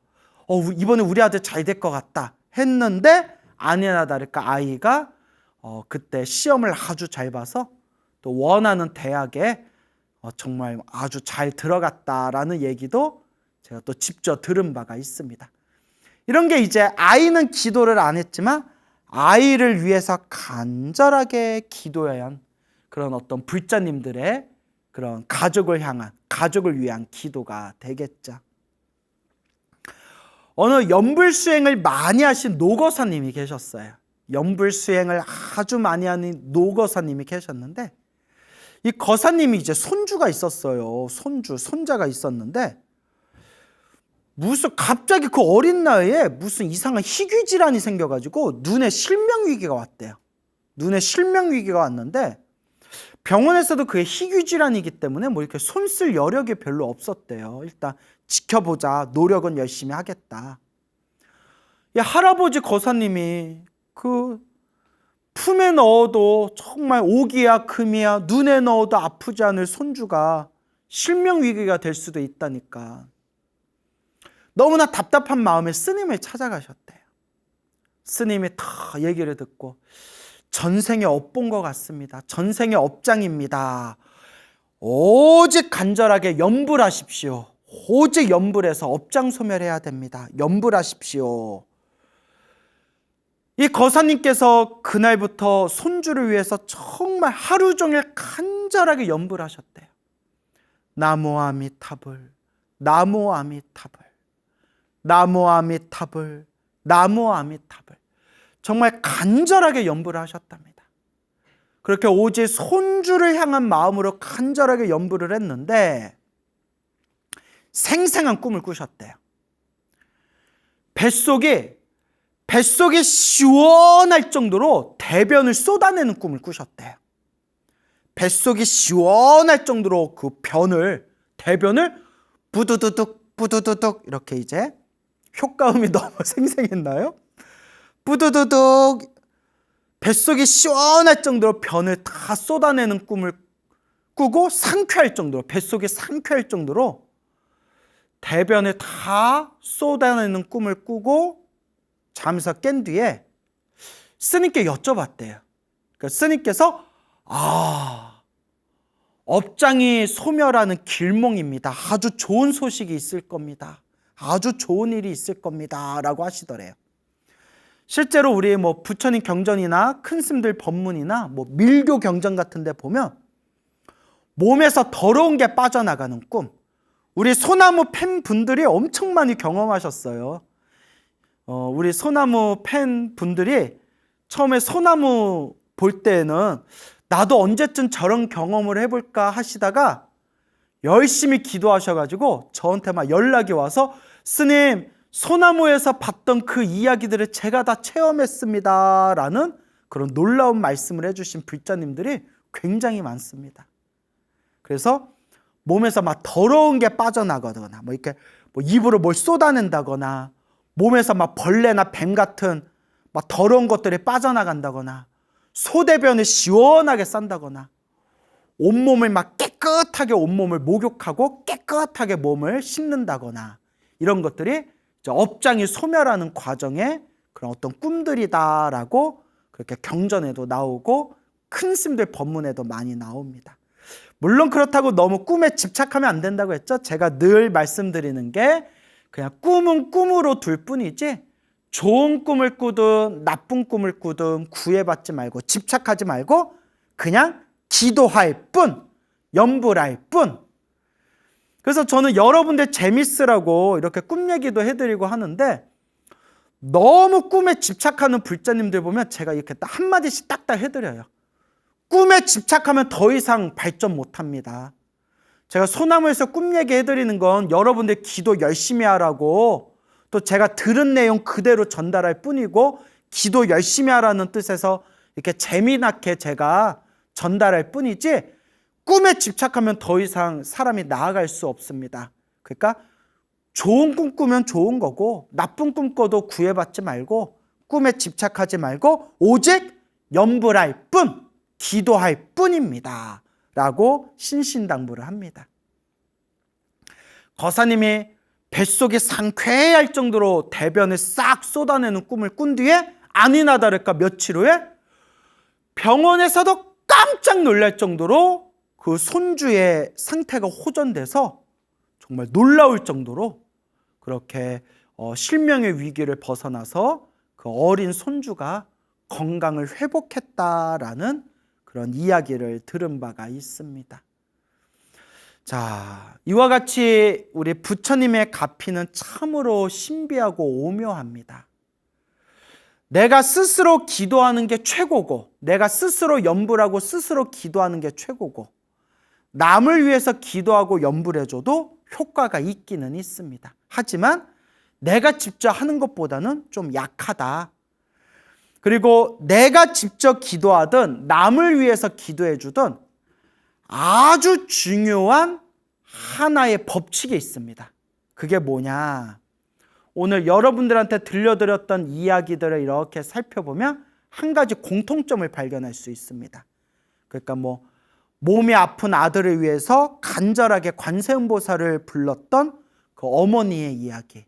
이번에 우리 아들 잘 될 것 같다 했는데 아니나 다를까 아이가 그때 시험을 아주 잘 봐서 또 원하는 대학에 정말 아주 잘 들어갔다라는 얘기도 제가 또 직접 들은 바가 있습니다. 이런 게 이제 아이는 기도를 안 했지만 아이를 위해서 간절하게 기도해야 한 그런 어떤 불자님들의 그런 가족을 위한 기도가 되겠죠. 어느 연불수행을 많이 하신 노거사님이 계셨어요. 연불수행을 아주 많이 하는 노거사님이 계셨는데 이 거사님이 이제 손주가 있었어요. 손자가 있었는데 무슨 갑자기 그 어린 나이에 무슨 이상한 희귀 질환이 생겨가지고 눈에 실명 위기가 왔대요. 눈에 실명 위기가 왔는데 병원에서도 그게 희귀 질환이기 때문에 뭐 이렇게 손 쓸 여력이 별로 없었대요. 일단 지켜보자, 노력은 열심히 하겠다. 이 할아버지 거사님이 그 품에 넣어도 정말 오기야 금이야 눈에 넣어도 아프지 않을 손주가 실명 위기가 될 수도 있다니까. 너무나 답답한 마음에 스님을 찾아가셨대요. 스님이 다 얘기를 듣고 전생에 업본 것 같습니다. 전생에 업장입니다. 오직 간절하게 염불하십시오. 오직 염불해서 업장 소멸해야 됩니다. 염불하십시오. 이 거사님께서 그날부터 손주를 위해서 정말 하루 종일 간절하게 염불하셨대요. 나무 아미타불, 나무 아미타불, 나무 아미타불, 나무 아미타불. 정말 간절하게 염불을 하셨답니다. 그렇게 오직 손주를 향한 마음으로 간절하게 염불을 했는데 생생한 꿈을 꾸셨대요. 뱃속이 시원할 정도로 대변을 쏟아내는 꿈을 꾸셨대요. 뱃속이 시원할 정도로 그 대변을 부두두둑 부두두둑 이렇게 이제 효과음이 너무 생생했나요? 부두두둑 뱃속이 시원할 정도로 변을 다 쏟아내는 꿈을 꾸고 상쾌할 정도로 뱃속이 상쾌할 정도로 대변을 다 쏟아내는 꿈을 꾸고 잠에서 깬 뒤에 스님께 여쭤봤대요. 그러니까 스님께서 업장이 소멸하는 길몽입니다. 아주 좋은 소식이 있을 겁니다. 아주 좋은 일이 있을 겁니다. 라고 하시더래요. 실제로 우리 부처님 경전이나 큰 스님들 법문이나 밀교 경전 같은 데 보면 몸에서 더러운 게 빠져나가는 꿈, 우리 소나무 팬분들이 엄청 많이 경험하셨어요. 우리 소나무 팬분들이 처음에 소나무 볼 때는 나도 언제쯤 저런 경험을 해볼까 하시다가 열심히 기도하셔가지고 저한테 막 연락이 와서 스님, 소나무에서 봤던 그 이야기들을 제가 다 체험했습니다 라는 그런 놀라운 말씀을 해주신 불자님들이 굉장히 많습니다. 그래서 몸에서 막 더러운 게 빠져나가거나 이렇게 입으로 뭘 쏟아낸다거나 몸에서 막 벌레나 뱀 같은 막 더러운 것들이 빠져나간다거나 소대변을 시원하게 싼다거나 온몸을 막 깨끗하게 온몸을 목욕하고 깨끗하게 몸을 씻는다거나 이런 것들이 업장이 소멸하는 과정의 그런 어떤 꿈들이다라고 그렇게 경전에도 나오고 큰 스님들 법문에도 많이 나옵니다. 물론 그렇다고 너무 꿈에 집착하면 안 된다고 했죠. 제가 늘 말씀드리는 게 그냥 꿈은 꿈으로 둘 뿐이지 좋은 꿈을 꾸든 나쁜 꿈을 꾸든 구애받지 말고 집착하지 말고 그냥 기도할 뿐, 염불할 뿐. 그래서 저는 여러분들 재밌으라고 이렇게 꿈 얘기도 해드리고 하는데 너무 꿈에 집착하는 불자님들 보면 제가 이렇게 딱 한마디씩 딱딱 해드려요. 꿈에 집착하면 더 이상 발전 못합니다. 제가 소나무에서 꿈 얘기 해드리는 건 여러분들 기도 열심히 하라고 또 제가 들은 내용 그대로 전달할 뿐이고 기도 열심히 하라는 뜻에서 이렇게 재미나게 제가 전달할 뿐이지 꿈에 집착하면 더 이상 사람이 나아갈 수 없습니다. 그러니까 좋은 꿈 꾸면 좋은 거고 나쁜 꿈 꿔도 구애받지 말고 꿈에 집착하지 말고 오직 염불할 뿐, 기도할 뿐입니다. 라고 신신당부를 합니다. 거사님이 뱃속이 상쾌할 정도로 대변을 싹 쏟아내는 꿈을 꾼 뒤에 아니나 다를까 며칠 후에 병원에서도 깜짝 놀랄 정도로 그 손주의 상태가 호전돼서 정말 놀라울 정도로 그렇게 실명의 위기를 벗어나서 그 어린 손주가 건강을 회복했다라는 그런 이야기를 들은 바가 있습니다. 자, 이와 같이 우리 부처님의 가피는 참으로 신비하고 오묘합니다. 내가 스스로 기도하는 게 최고고 내가 스스로 염불하고 스스로 기도하는 게 최고고 남을 위해서 기도하고 염불해줘도 효과가 있기는 있습니다. 하지만 내가 직접 하는 것보다는 좀 약하다. 그리고 내가 직접 기도하든 남을 위해서 기도해주든 아주 중요한 하나의 법칙이 있습니다. 그게 뭐냐? 오늘 여러분들한테 들려드렸던 이야기들을 이렇게 살펴보면 한 가지 공통점을 발견할 수 있습니다. 그러니까 몸이 아픈 아들을 위해서 간절하게 관세음보살을 불렀던 그 어머니의 이야기,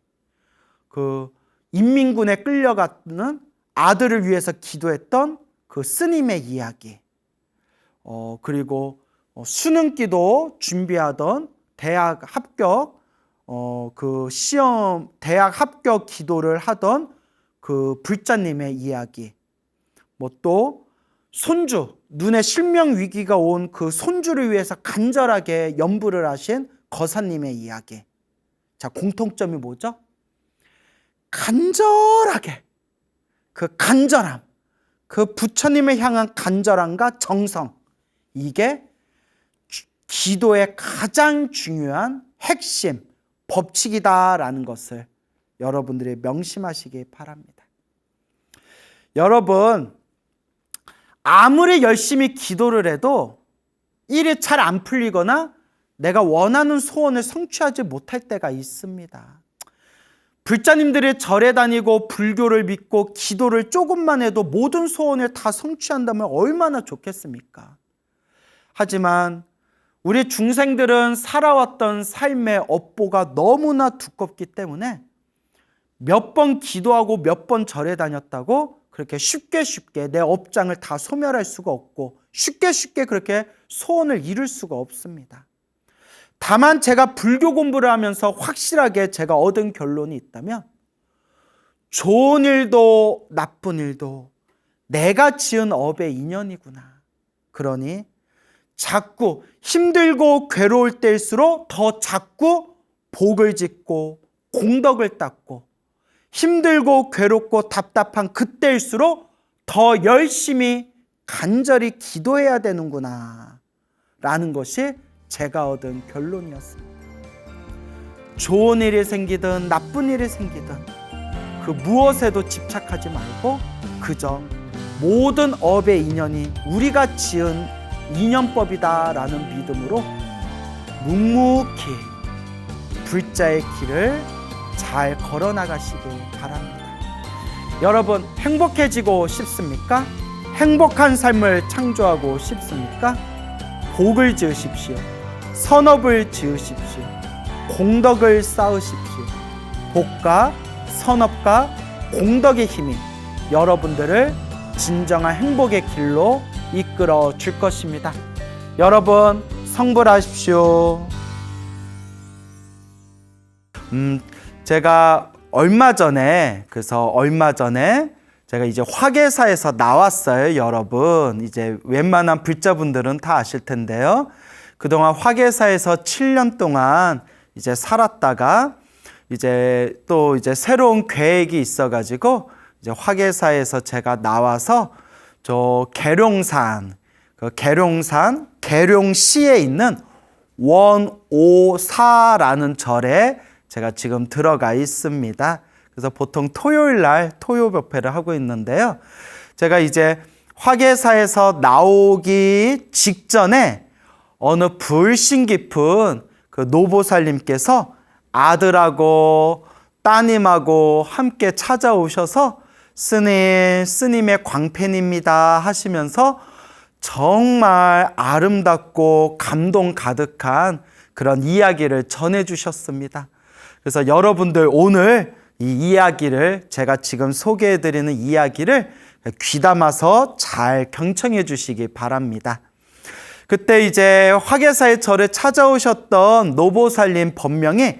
그 인민군에 끌려가는 아들을 위해서 기도했던 그 스님의 이야기, 그리고 수능기도 준비하던 대학 합격 그 시험 대학 합격 기도를 하던 그 불자님의 이야기, 뭐 또 손주, 눈에 실명 위기가 온 그 손주를 위해서 간절하게 염불을 하신 거사님의 이야기. 자, 공통점이 뭐죠? 간절하게, 그 간절함, 그 부처님을 향한 간절함과 정성, 이게 기도의 가장 중요한 핵심 법칙이다라는 것을 여러분들이 명심하시기 바랍니다. 여러분, 아무리 열심히 기도를 해도 일이 잘 안 풀리거나 내가 원하는 소원을 성취하지 못할 때가 있습니다. 불자님들이 절에 다니고 불교를 믿고 기도를 조금만 해도 모든 소원을 다 성취한다면 얼마나 좋겠습니까? 하지만 우리 중생들은 살아왔던 삶의 업보가 너무나 두껍기 때문에 몇 번 기도하고 몇 번 절에 다녔다고 그렇게 쉽게 내 업장을 다 소멸할 수가 없고 쉽게 그렇게 소원을 이룰 수가 없습니다. 다만 제가 불교 공부를 하면서 확실하게 제가 얻은 결론이 있다면, 좋은 일도 나쁜 일도 내가 지은 업의 인연이구나. 그러니 자꾸 힘들고 괴로울 때일수록 더 자꾸 복을 짓고 공덕을 닦고, 힘들고 괴롭고 답답한 그때일수록 더 열심히 간절히 기도해야 되는구나 라는 것이 제가 얻은 결론이었습니다. 좋은 일이 생기든 나쁜 일이 생기든 그 무엇에도 집착하지 말고 그저 모든 업의 인연이 우리가 지은 인연법이다라는 믿음으로 묵묵히 불자의 길을 잘 걸어나가시길 바랍니다. 여러분, 행복해지고 싶습니까? 행복한 삶을 창조하고 싶습니까? 복을 지으십시오. 선업을 지으십시오. 공덕을 쌓으십시오. 복과 선업과 공덕의 힘이 여러분들을 진정한 행복의 길로 이끌어 줄 것입니다. 여러분, 성불하십시오. 제가 얼마 전에 제가 이제 화계사에서 나왔어요, 여러분. 이제 웬만한 불자분들은 다 아실 텐데요. 그동안 화계사에서 7년 동안 이제 살았다가 이제 또 이제 새로운 계획이 있어가지고 이제 화계사에서 제가 나와서 저 계룡산, 계룡시에 있는 원오사라는 절에 제가 지금 들어가 있습니다. 그래서 보통 토요일 날 토요법회를 하고 있는데요. 제가 이제 화계사에서 나오기 직전에 어느 불신 깊은 그 노보살님께서 아들하고 따님하고 함께 찾아오셔서 스님의 광팬입니다 하시면서 정말 아름답고 감동 가득한 그런 이야기를 전해주셨습니다. 그래서 여러분들 오늘 이 이야기를, 제가 지금 소개해드리는 이야기를 귀담아서 잘 경청해 주시기 바랍니다. 그때 이제 화계사의 절에 찾아오셨던 노보살님 법명이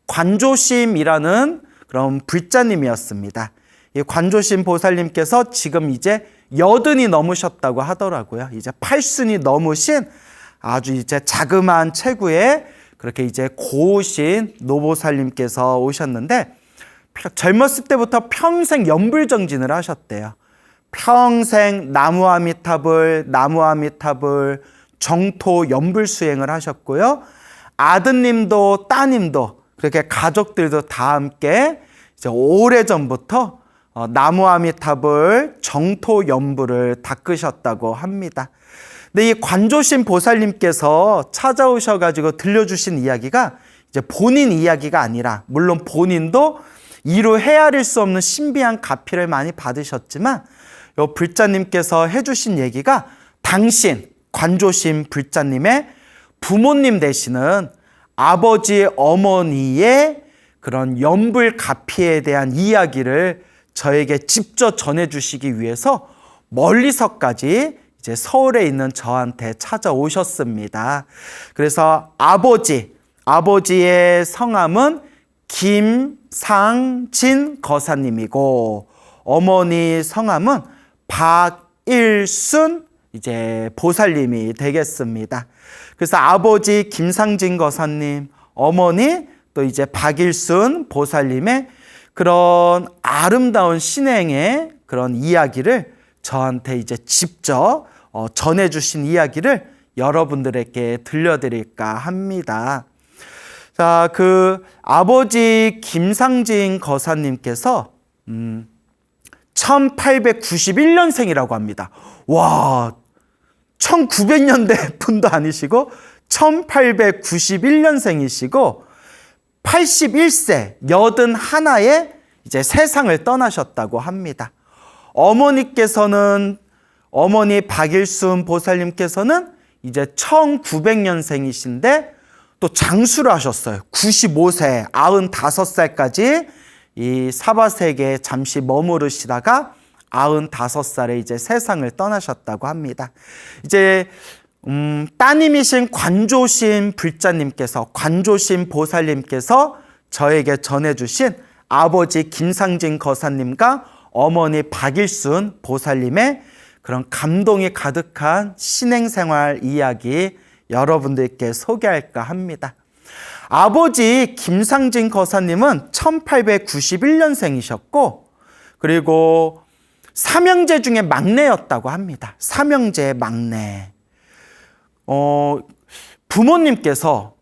관조심이라는 그런 불자님이었습니다. 이 관조심 보살님께서 지금 이제 80이 넘으셨다고 하더라고요. 이제 8순이 넘으신 아주 이제 자그마한 체구의 그렇게 이제 고우신 노보살님께서 오셨는데, 젊었을 때부터 평생 연불정진을 하셨대요. 평생 나무아미타불 정토 연불수행을 하셨고요. 아드님도 따님도 그렇게 가족들도 다 함께 이제 오래전부터 나무아미타불 정토 연불을 닦으셨다고 합니다. 근데 이 관조심 보살님께서 찾아오셔가지고 들려주신 이야기가 이제 본인 이야기가 아니라, 물론 본인도 이루 헤아릴 수 없는 신비한 가피를 많이 받으셨지만 요 불자님께서 해주신 얘기가 당신 관조심 불자님의 부모님 되시는 아버지 어머니의 그런 연불가피에 대한 이야기를 저에게 직접 전해주시기 위해서 멀리서까지 이제 서울에 있는 저한테 찾아오셨습니다. 그래서 아버지의 성함은 김상진 거사님이고 어머니 성함은 박일순 이제 보살님이 되겠습니다. 그래서 아버지 김상진 거사님, 어머니 또 이제 박일순 보살님의 그런 아름다운 신행의 그런 이야기를 저한테 이제 직접 전해주신 이야기를 여러분들에게 들려드릴까 합니다. 자, 그 아버지 김상진 거사님께서 1891년생이라고 합니다. 와, 1900년대 분도 아니시고 1891년생이시고 81세 81에 이제 세상을 떠나셨다고 합니다. 어머니 박일순 보살님께서는 이제 1900년생이신데 또 장수를 하셨어요. 95세, 95살까지 이 사바세계에 잠시 머무르시다가 95살에 이제 세상을 떠나셨다고 합니다. 이제 따님이신 관조신 불자님께서, 관조신 보살님께서 저에게 전해주신 아버지 김상진 거사님과 어머니 박일순 보살님의 그런 감동이 가득한 신행생활 이야기 여러분들께 소개할까 합니다. 아버지 김상진 거사님은 1891년생이셨고 그리고 삼형제 중에 막내였다고 합니다. 삼형제의 막내. 부모님께서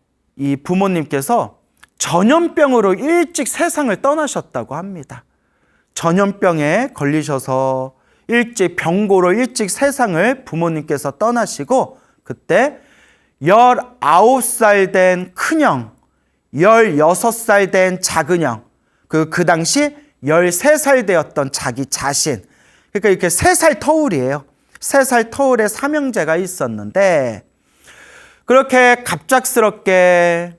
전염병으로 일찍 세상을 떠나셨다고 합니다. 전염병에 걸리셔서 병고로 일찍 세상을 부모님께서 떠나시고 그때 19살 된 큰형, 16살 된 작은형, 그 당시 13살 되었던 자기 자신, 그러니까 이렇게 3살 터울이에요. 3살 터울의 삼형제가 있었는데 그렇게 갑작스럽게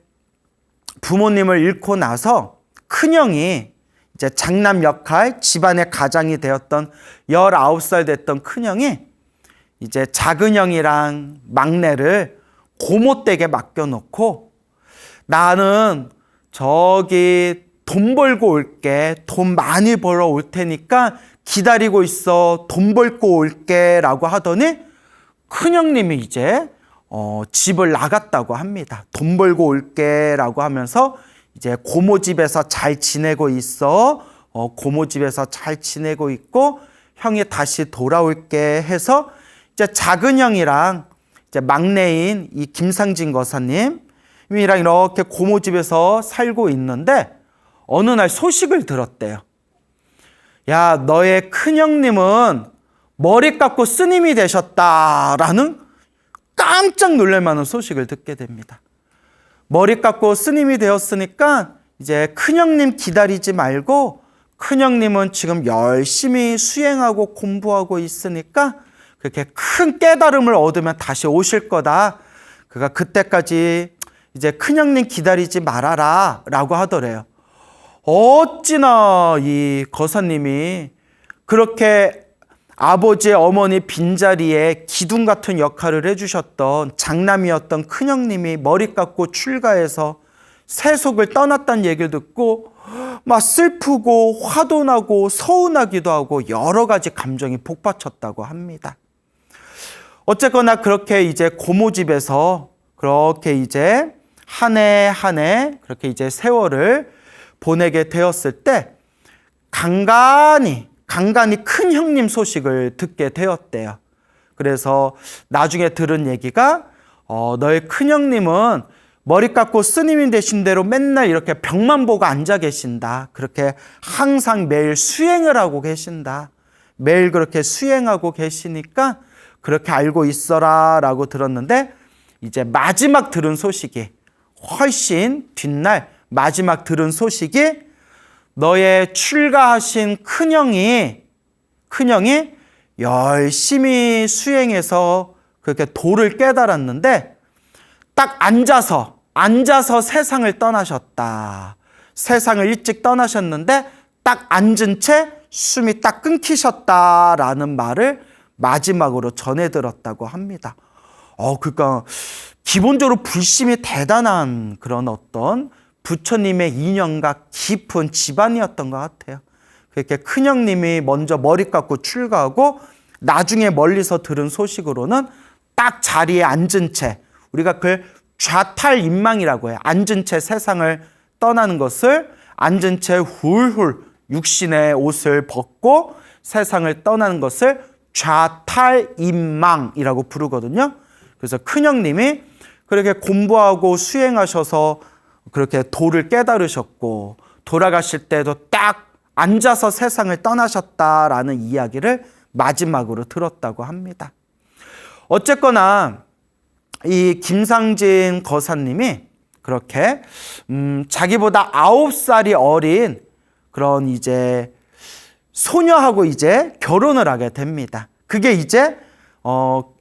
부모님을 잃고 나서 큰형이 이제 장남 역할, 집안의 가장이 되었던 19살 됐던 큰형이 이제 작은형이랑 막내를 고모댁에 맡겨놓고 나는 저기 돈 벌고 올게, 돈 많이 벌어 올 테니까 기다리고 있어, 돈 벌고 올게 라고 하더니 큰형님이 이제 집을 나갔다고 합니다. 돈 벌고 올게 라고 하면서 이제 고모 집에서 잘 지내고 있어, 고모 집에서 잘 지내고 있고 형이 다시 돌아올게 해서 이제 작은 형이랑 이제 막내인 이 김상진 거사님이랑 이렇게 고모 집에서 살고 있는데 어느 날 소식을 들었대요. 야, 너의 큰형님은 머리 깎고 스님이 되셨다라는 깜짝 놀랄 만한 소식을 듣게 됩니다. 머리 깎고 스님이 되었으니까 이제 큰형님 기다리지 말고 큰형님은 지금 열심히 수행하고 공부하고 있으니까 그렇게 큰 깨달음을 얻으면 다시 오실 거다. 그가 그때까지 이제 큰형님 기다리지 말아라 라고 하더래요. 어찌나 이 거사님이 그렇게 아버지 어머니 빈자리에 기둥 같은 역할을 해주셨던 장남이었던 큰형님이 머리 깎고 출가해서 세속을 떠났다는 얘기를 듣고 막 슬프고 화도 나고 서운하기도 하고 여러 가지 감정이 복받쳤다고 합니다. 어쨌거나 그렇게 이제 고모 집에서 그렇게 이제 한 해 한 해 그렇게 이제 세월을 보내게 되었을 때 간간히 큰 형님 소식을 듣게 되었대요. 그래서 나중에 들은 얘기가 너의 큰 형님은 머리 깎고 스님이 되신 대로 맨날 이렇게 벽만 보고 앉아 계신다. 그렇게 항상 매일 수행을 하고 계신다. 매일 그렇게 수행하고 계시니까 그렇게 알고 있어라 라고 들었는데 이제 마지막 들은 소식이 훨씬 뒷날 마지막 들은 소식이 너의 출가하신 큰형이 열심히 수행해서 그렇게 도를 깨달았는데 딱 앉아서 세상을 떠나셨다. 세상을 일찍 떠나셨는데 딱 앉은 채 숨이 딱 끊기셨다라는 말을 마지막으로 전해 들었다고 합니다. 그러니까 기본적으로 불심이 대단한 그런 어떤 부처님의 인연과 깊은 집안이었던 것 같아요. 그렇게 큰형님이 먼저 머리 깎고 출가하고 나중에 멀리서 들은 소식으로는 딱 자리에 앉은 채, 우리가 그걸 좌탈인망이라고 해요. 앉은 채 세상을 떠나는 것을 앉은 채 훌훌 육신의 옷을 벗고 세상을 떠나는 것을 좌탈인망이라고 부르거든요. 그래서 큰형님이 그렇게 공부하고 수행하셔서 그렇게 도를 깨달으셨고 돌아가실 때도 딱 앉아서 세상을 떠나셨다라는 이야기를 마지막으로 들었다고 합니다. 어쨌거나 이 김상진 거사님이 그렇게 자기보다 9살이 어린 그런 이제 소녀하고 이제 결혼을 하게 됩니다. 그게 이제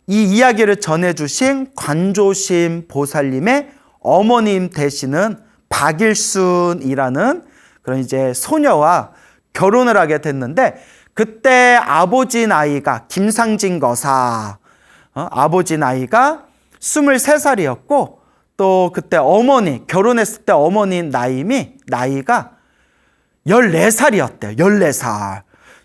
이 이야기를 전해주신 관조심 보살님의 어머님 되시는 박일순이라는 그런 이제 소녀와 결혼을 하게 됐는데, 그때 아버지 나이가 김상진 거사, 아버지 나이가 23살이었고 또 그때 어머니 결혼했을 때 어머니 나이가 14살이었대요. 14살.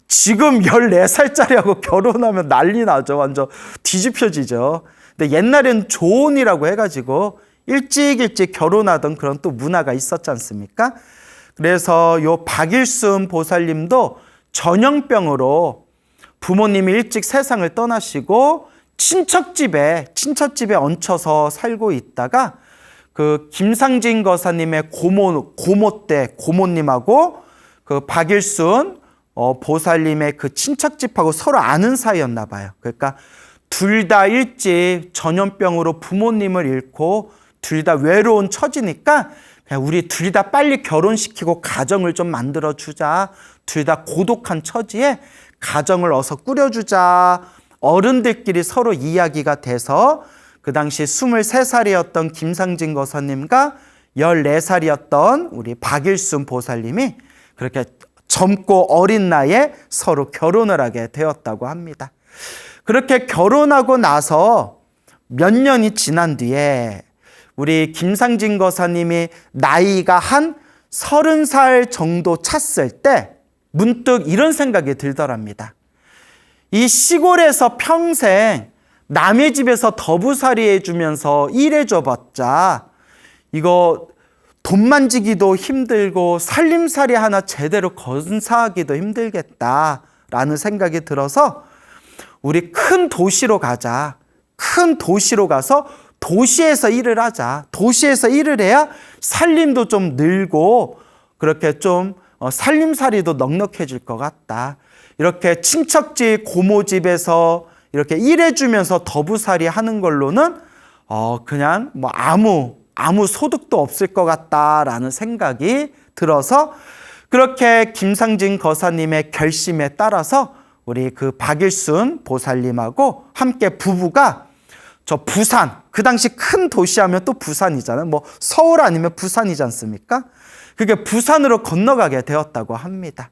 지금 14살짜리하고 결혼하면 난리 나죠. 완전 뒤집혀지죠. 근데 옛날엔 조혼이라고 해가지고 일찍 결혼하던 그런 또 문화가 있었지 않습니까? 그래서 요 박일순 보살님도 전염병으로 부모님이 일찍 세상을 떠나시고 친척집에 얹혀서 살고 있다가 그 김상진 거사님의 고모님하고 그 박일순 보살님의 그 친척집하고 서로 아는 사이였나 봐요. 그러니까 둘 다 일찍 전염병으로 부모님을 잃고 둘 다 외로운 처지니까 그냥 우리 둘 다 빨리 결혼시키고 가정을 좀 만들어주자. 둘 다 고독한 처지에 가정을 어서 꾸려주자. 어른들끼리 서로 이야기가 돼서 그 당시 23살이었던 김상진 거사님과 14살이었던 우리 박일순 보살님이 그렇게 젊고 어린 나이에 서로 결혼을 하게 되었다고 합니다. 그렇게 결혼하고 나서 몇 년이 지난 뒤에 우리 김상진 거사님이 나이가 한 30살 정도 찼을 때 문득 이런 생각이 들더랍니다. 이 시골에서 평생 남의 집에서 더부살이 해주면서 일해줘봤자 이거 돈 만지기도 힘들고 살림살이 하나 제대로 건사하기도 힘들겠다라는 생각이 들어서 우리 큰 도시로 가자. 큰 도시로 가서 도시에서 일을 하자. 도시에서 일을 해야 살림도 좀 늘고 그렇게 좀 살림살이도 넉넉해질 것 같다. 이렇게 친척집 고모집에서 이렇게 일해주면서 더부살이 하는 걸로는 그냥 뭐 아무 소득도 없을 것 같다라는 생각이 들어서 그렇게 김상진 거사님의 결심에 따라서 우리 그 박일순 보살님하고 함께 부부가 저 부산, 그 당시 큰 도시 하면 또 부산이잖아요. 뭐 서울 아니면 부산이지 않습니까? 그게 부산으로 건너가게 되었다고 합니다.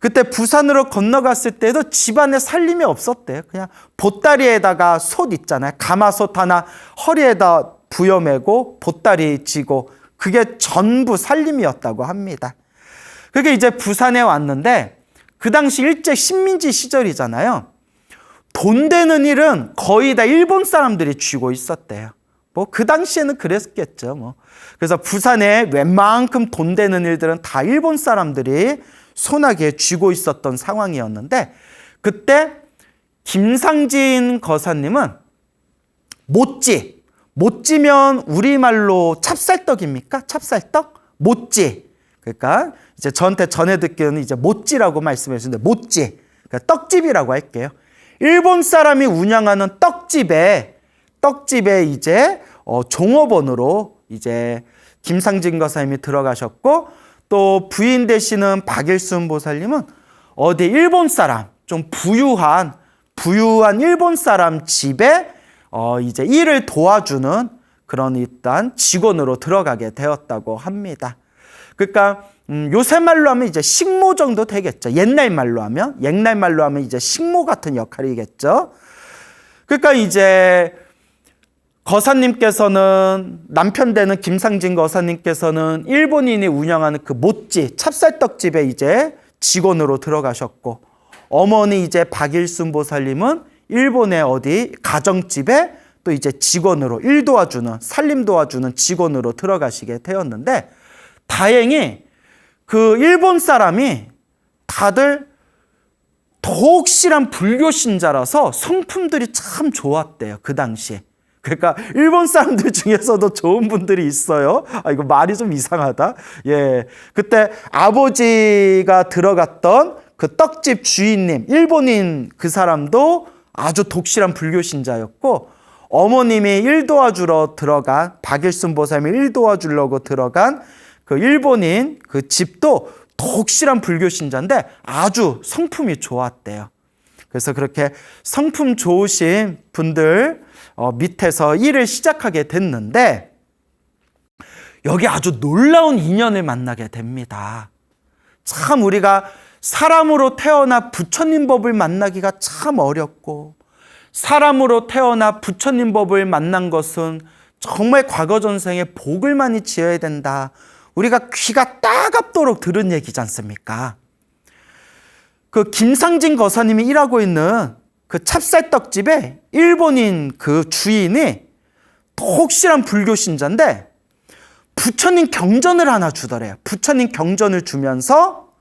그때 부산으로 건너갔을 때도 집안에 살림이 없었대요. 그냥 보따리에다가 솥 있잖아요. 가마솥 하나 허리에다 부여매고 보따리 지고 그게 전부 살림이었다고 합니다. 그게 이제 부산에 왔는데 그 당시 일제 식민지 시절이잖아요. 돈 되는 일은 거의 다 일본 사람들이 쥐고 있었대요. 뭐 그 당시에는 그랬겠죠. 뭐. 그래서 부산에 웬만큼 돈 되는 일들은 다 일본 사람들이 손아귀에 쥐고 있었던 상황이었는데 그때 김상진 거사님은 못지면 우리말로 찹쌀떡입니까? 찹쌀떡? 못지. 그러니까 이제 저한테 전해 듣기는 이제 못지라고 말씀해 주는데 못지. 그러니까 떡집이라고 할게요. 일본 사람이 운영하는 떡집에 이제 종업원으로 이제 김상진 거사님이 들어가셨고 또 부인 되시는 박일순 보살님은 어디 일본 사람 좀 부유한 일본 사람 집에 이제 일을 도와주는 그런 일단 직원으로 들어가게 되었다고 합니다. 그러니까 요새 말로 하면 이제 식모 정도 되겠죠. 옛날 말로 하면 이제 식모 같은 역할이겠죠. 그러니까 이제 거사님께서는, 남편 되는 김상진 거사님께서는 일본인이 운영하는 그 모찌 찹쌀떡집에 이제 직원으로 들어가셨고, 어머니 이제 박일순 보살님은 일본의 어디 가정집에 또 이제 직원으로 일 도와주는, 살림 도와주는 직원으로 들어가시게 되었는데, 다행히 그 일본 사람이 다들 독실한 불교 신자라서 성품들이 참 좋았대요, 그 당시에. 그러니까 일본 사람들 중에서도 좋은 분들이 있어요. 이거 말이 좀 이상하다. 예, 그때 아버지가 들어갔던 그 떡집 주인님, 일본인 그 사람도 아주 독실한 불교 신자였고, 어머님이 일 도와주러 들어간, 박일순 보살님이 일 도와주려고 들어간 그 일본인 그 집도 독실한 불교 신자인데 아주 성품이 좋았대요. 그래서 그렇게 성품 좋으신 분들 밑에서 일을 시작하게 됐는데, 여기 아주 놀라운 인연을 만나게 됩니다. 참 우리가 사람으로 태어나 부처님 법을 만나기가 참 어렵고, 사람으로 태어나 부처님 법을 만난 것은 정말 과거 전생에 복을 많이 지어야 된다. 우리가 귀가 따갑도록 들은 얘기지 않습니까? 그 김상진 거사님이 일하고 있는 그 찹쌀떡집에 일본인 그 주인이 혹실한 불교 신자인데 부처님 경전을 하나 주더래요. 부처님 경전을 주면서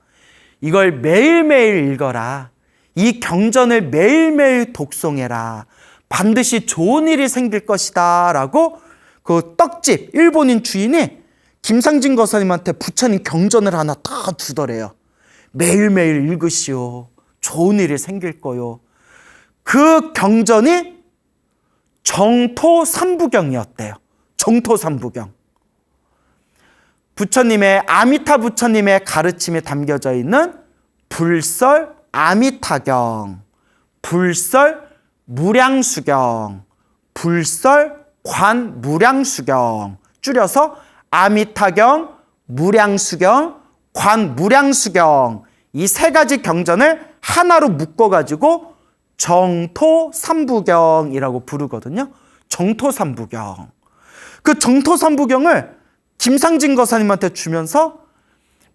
이걸 매일매일 읽어라. 이 경전을 매일매일 독송해라. 반드시 좋은 일이 생길 것이다. 라고 그 떡집 일본인 주인이 김상진 거사님한테 부처님 경전을 하나 다 주더래요. 매일매일 읽으시오. 좋은 일이 생길 거요. 그 경전이 정토삼부경이었대요. 정토삼부경. 부처님의, 아미타 부처님의 가르침이 담겨져 있는 불설 아미타경, 불설 무량수경, 불설 관무량수경, 줄여서 아미타경, 무량수경, 관무량수경, 이 세 가지 경전을 하나로 묶어가지고 정토삼부경이라고 부르거든요. 정토삼부경. 그 정토삼부경을 김상진 거사님한테 주면서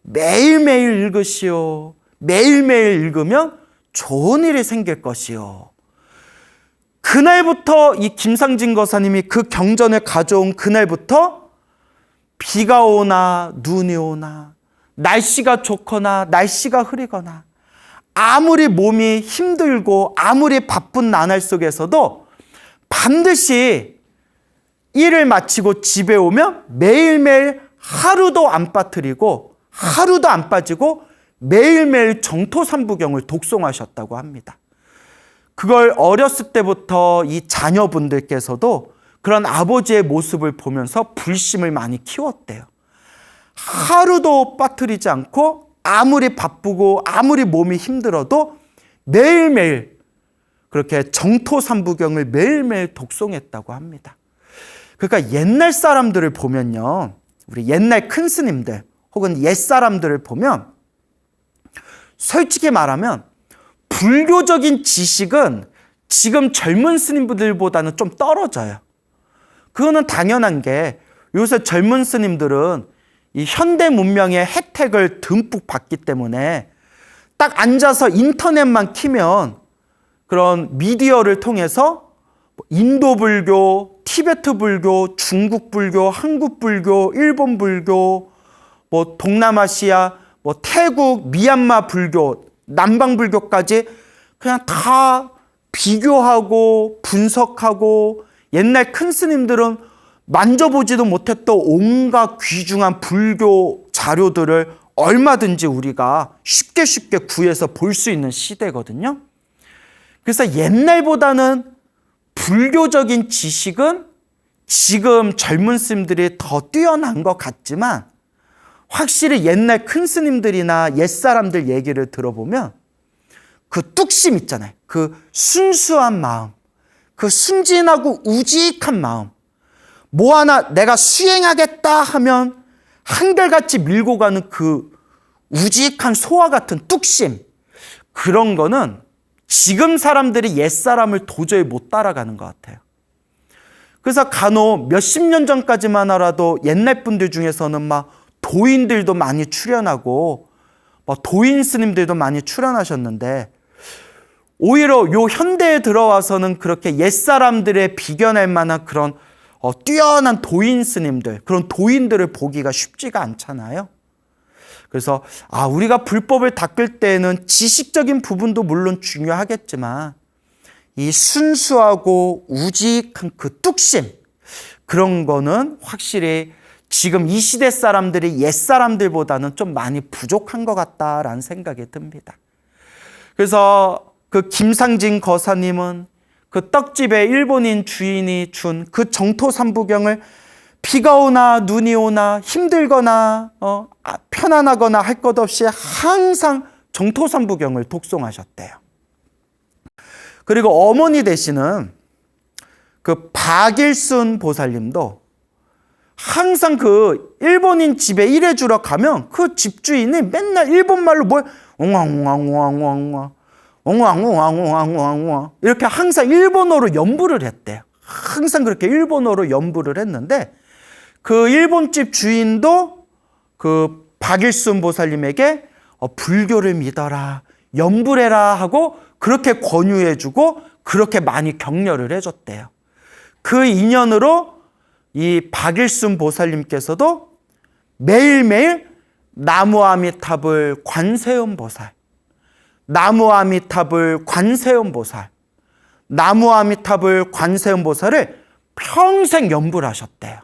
매일매일 읽으시오. 매일매일 읽으면 좋은 일이 생길 것이요. 그날부터 이 김상진 거사님이 그 경전을 가져온 그날부터 비가 오나 눈이 오나 날씨가 좋거나 날씨가 흐리거나 아무리 몸이 힘들고 아무리 바쁜 나날 속에서도 반드시 일을 마치고 집에 오면 매일매일 하루도 안 빠뜨리고 하루도 안 빠지고 매일매일 정토삼부경을 독송하셨다고 합니다. 그걸 어렸을 때부터 이 자녀분들께서도 그런 아버지의 모습을 보면서 불심을 많이 키웠대요. 하루도 빠뜨리지 않고 아무리 바쁘고 아무리 몸이 힘들어도 매일매일 그렇게 정토삼부경을 매일매일 독송했다고 합니다. 그러니까 옛날 사람들을 보면요, 우리 옛날 큰 스님들 혹은 옛 사람들을 보면 솔직히 말하면 불교적인 지식은 지금 젊은 스님들보다는 좀 떨어져요. 그거는 당연한 게 요새 젊은 스님들은 이 현대 문명의 혜택을 듬뿍 받기 때문에 딱 앉아서 인터넷만 키면 그런 미디어를 통해서 인도 불교, 티베트 불교, 중국 불교, 한국 불교, 일본 불교, 동남아시아, 태국, 미얀마 불교, 남방 불교까지 그냥 다 비교하고 분석하고, 옛날 큰 스님들은 만져보지도 못했던 온갖 귀중한 불교 자료들을 얼마든지 우리가 쉽게 구해서 볼 수 있는 시대거든요. 그래서 옛날보다는 불교적인 지식은 지금 젊은 스님들이 더 뛰어난 것 같지만, 확실히 옛날 큰 스님들이나 옛사람들 얘기를 들어보면 그 뚝심 있잖아요. 그 순수한 마음, 그 순진하고 우직한 마음, 뭐 하나 내가 수행하겠다 하면 한결같이 밀고 가는 그 우직한 소와 같은 뚝심, 그런 거는 지금 사람들이 옛사람을 도저히 못 따라가는 것 같아요. 그래서 간혹 몇십 년 전까지만 하라도 옛날 분들 중에서는 막 도인들도 많이 출연하고 도인 스님들도 많이 출연하셨는데, 오히려 요 현대에 들어와서는 그렇게 옛사람들의 비견할 만한 그런 뛰어난 도인 스님들, 그런 도인들을 보기가 쉽지가 않잖아요. 그래서 우리가 불법을 닦을 때는 지식적인 부분도 물론 중요하겠지만 이 순수하고 우직한 그 뚝심, 그런 거는 확실히 지금 이 시대 사람들이 옛 사람들보다는 좀 많이 부족한 것 같다라는 생각이 듭니다. 그래서 그 김상진 거사님은 그 떡집에 일본인 주인이 준 그 정토 삼부경을 비가 오나 눈이 오나 힘들거나 편안하거나 할 것 없이 항상 정토 삼부경을 독송하셨대요. 그리고 어머니 되시는 그 박일순 보살님도 항상 그 일본인 집에 일해 주러 가면 그 집주인이 맨날 일본말로 뭘 옹왕옹왕옹왕옹왕 옹왕옹왕옹왕옹왕 이렇게 항상 일본어로 연부를 했대요. 항상 그렇게 일본어로 연부를 했는데, 그 일본집 주인도 그 박일순 보살님에게 불교를 믿어라, 연부를 해라 하고 그렇게 권유해주고 그렇게 많이 격려를 해줬대요. 그 인연으로 이 박일순 보살님께서도 매일매일 나무아미탑을 관세음보살, 나무아미탑을 관세음보살, 나무아미탑을 관세음보살을 평생 연부를 하셨대요.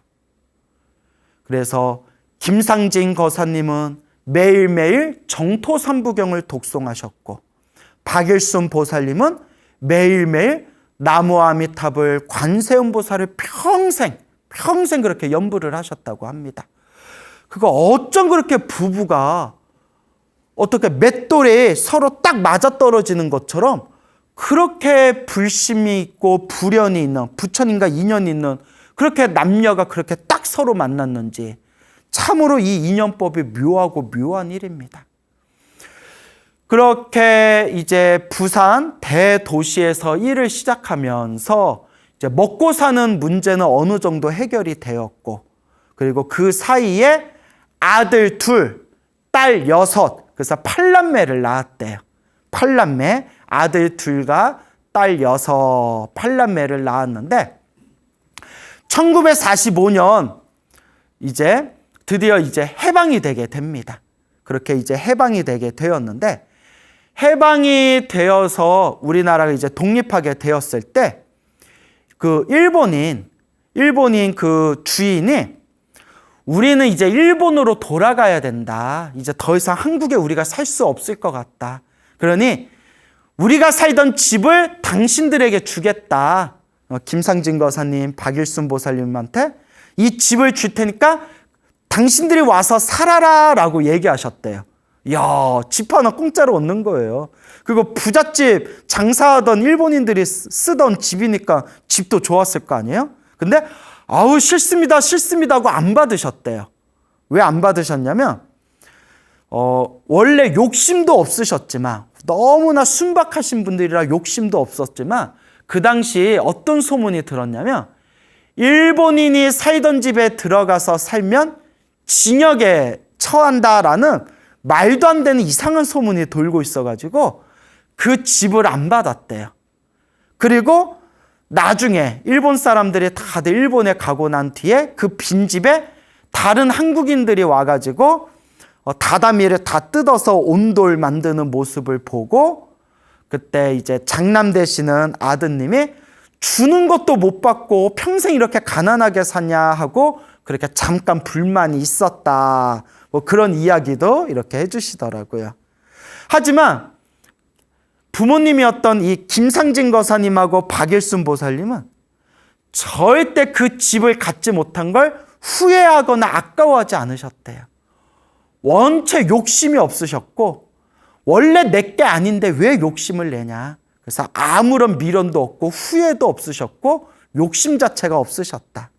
그래서 김상진 거사님은 매일매일 정토삼부경을 독송하셨고, 박일순 보살님은 매일매일 나무아미탑을 관세음보살을 평생 그렇게 연부를 하셨다고 합니다. 그거 어쩜 그렇게 부부가 어떻게 맷돌이 서로 딱 맞아떨어지는 것처럼 그렇게 불심이 있고 불연이 있는, 부처님과 인연이 있는 그렇게 남녀가 그렇게 딱 서로 만났는지, 참으로 이 인연법이 묘하고 묘한 일입니다. 그렇게 이제 부산 대도시에서 일을 시작하면서 이제 먹고 사는 문제는 어느 정도 해결이 되었고, 그리고 그 사이에 아들 2, 딸 6, 그래서 8남매를 낳았대요. 8남매, 아들 2과 딸 6, 8남매를 낳았는데, 1945년 이제 드디어 이제 해방이 되게 됩니다. 그렇게 이제 해방이 되게 되었는데, 해방이 되어서 우리나라가 이제 독립하게 되었을 때 그 일본인 그 주인이 우리는 이제 일본으로 돌아가야 된다. 이제 더 이상 한국에 우리가 살 수 없을 것 같다. 그러니 우리가 살던 집을 당신들에게 주겠다. 김상진 거사님, 박일순 보살님한테 이 집을 줄 테니까 당신들이 와서 살아라 라고 얘기하셨대요. 이야, 집 하나 공짜로 얻는 거예요. 그리고 부잣집 장사하던 일본인들이 쓰던 집이니까 집도 좋았을 거 아니에요? 근데 싫습니다 하고 안 받으셨대요. 왜 안 받으셨냐면 원래 욕심도 없으셨지만, 너무나 순박하신 분들이라 욕심도 없었지만, 그 당시 어떤 소문이 들었냐면 일본인이 살던 집에 들어가서 살면 징역에 처한다라는 말도 안 되는 이상한 소문이 돌고 있어가지고 그 집을 안 받았대요. 그리고 나중에 일본 사람들이 다들 일본에 가고 난 뒤에 그 빈집에 다른 한국인들이 와가지고 다다미를 다 뜯어서 온돌 만드는 모습을 보고, 그때 이제 장남되시는 아드님이 주는 것도 못 받고 평생 이렇게 가난하게 사냐 하고 그렇게 잠깐 불만이 있었다. 그런 이야기도 이렇게 해주시더라고요. 하지만 부모님이었던 이 김상진 거사님하고 박일순 보살님은 절대 그 집을 갖지 못한 걸 후회하거나 아까워하지 않으셨대요. 원체 욕심이 없으셨고, 원래 내 게 아닌데 왜 욕심을 내냐. 그래서 아무런 미련도 없고 후회도 없으셨고 욕심 자체가 없으셨다.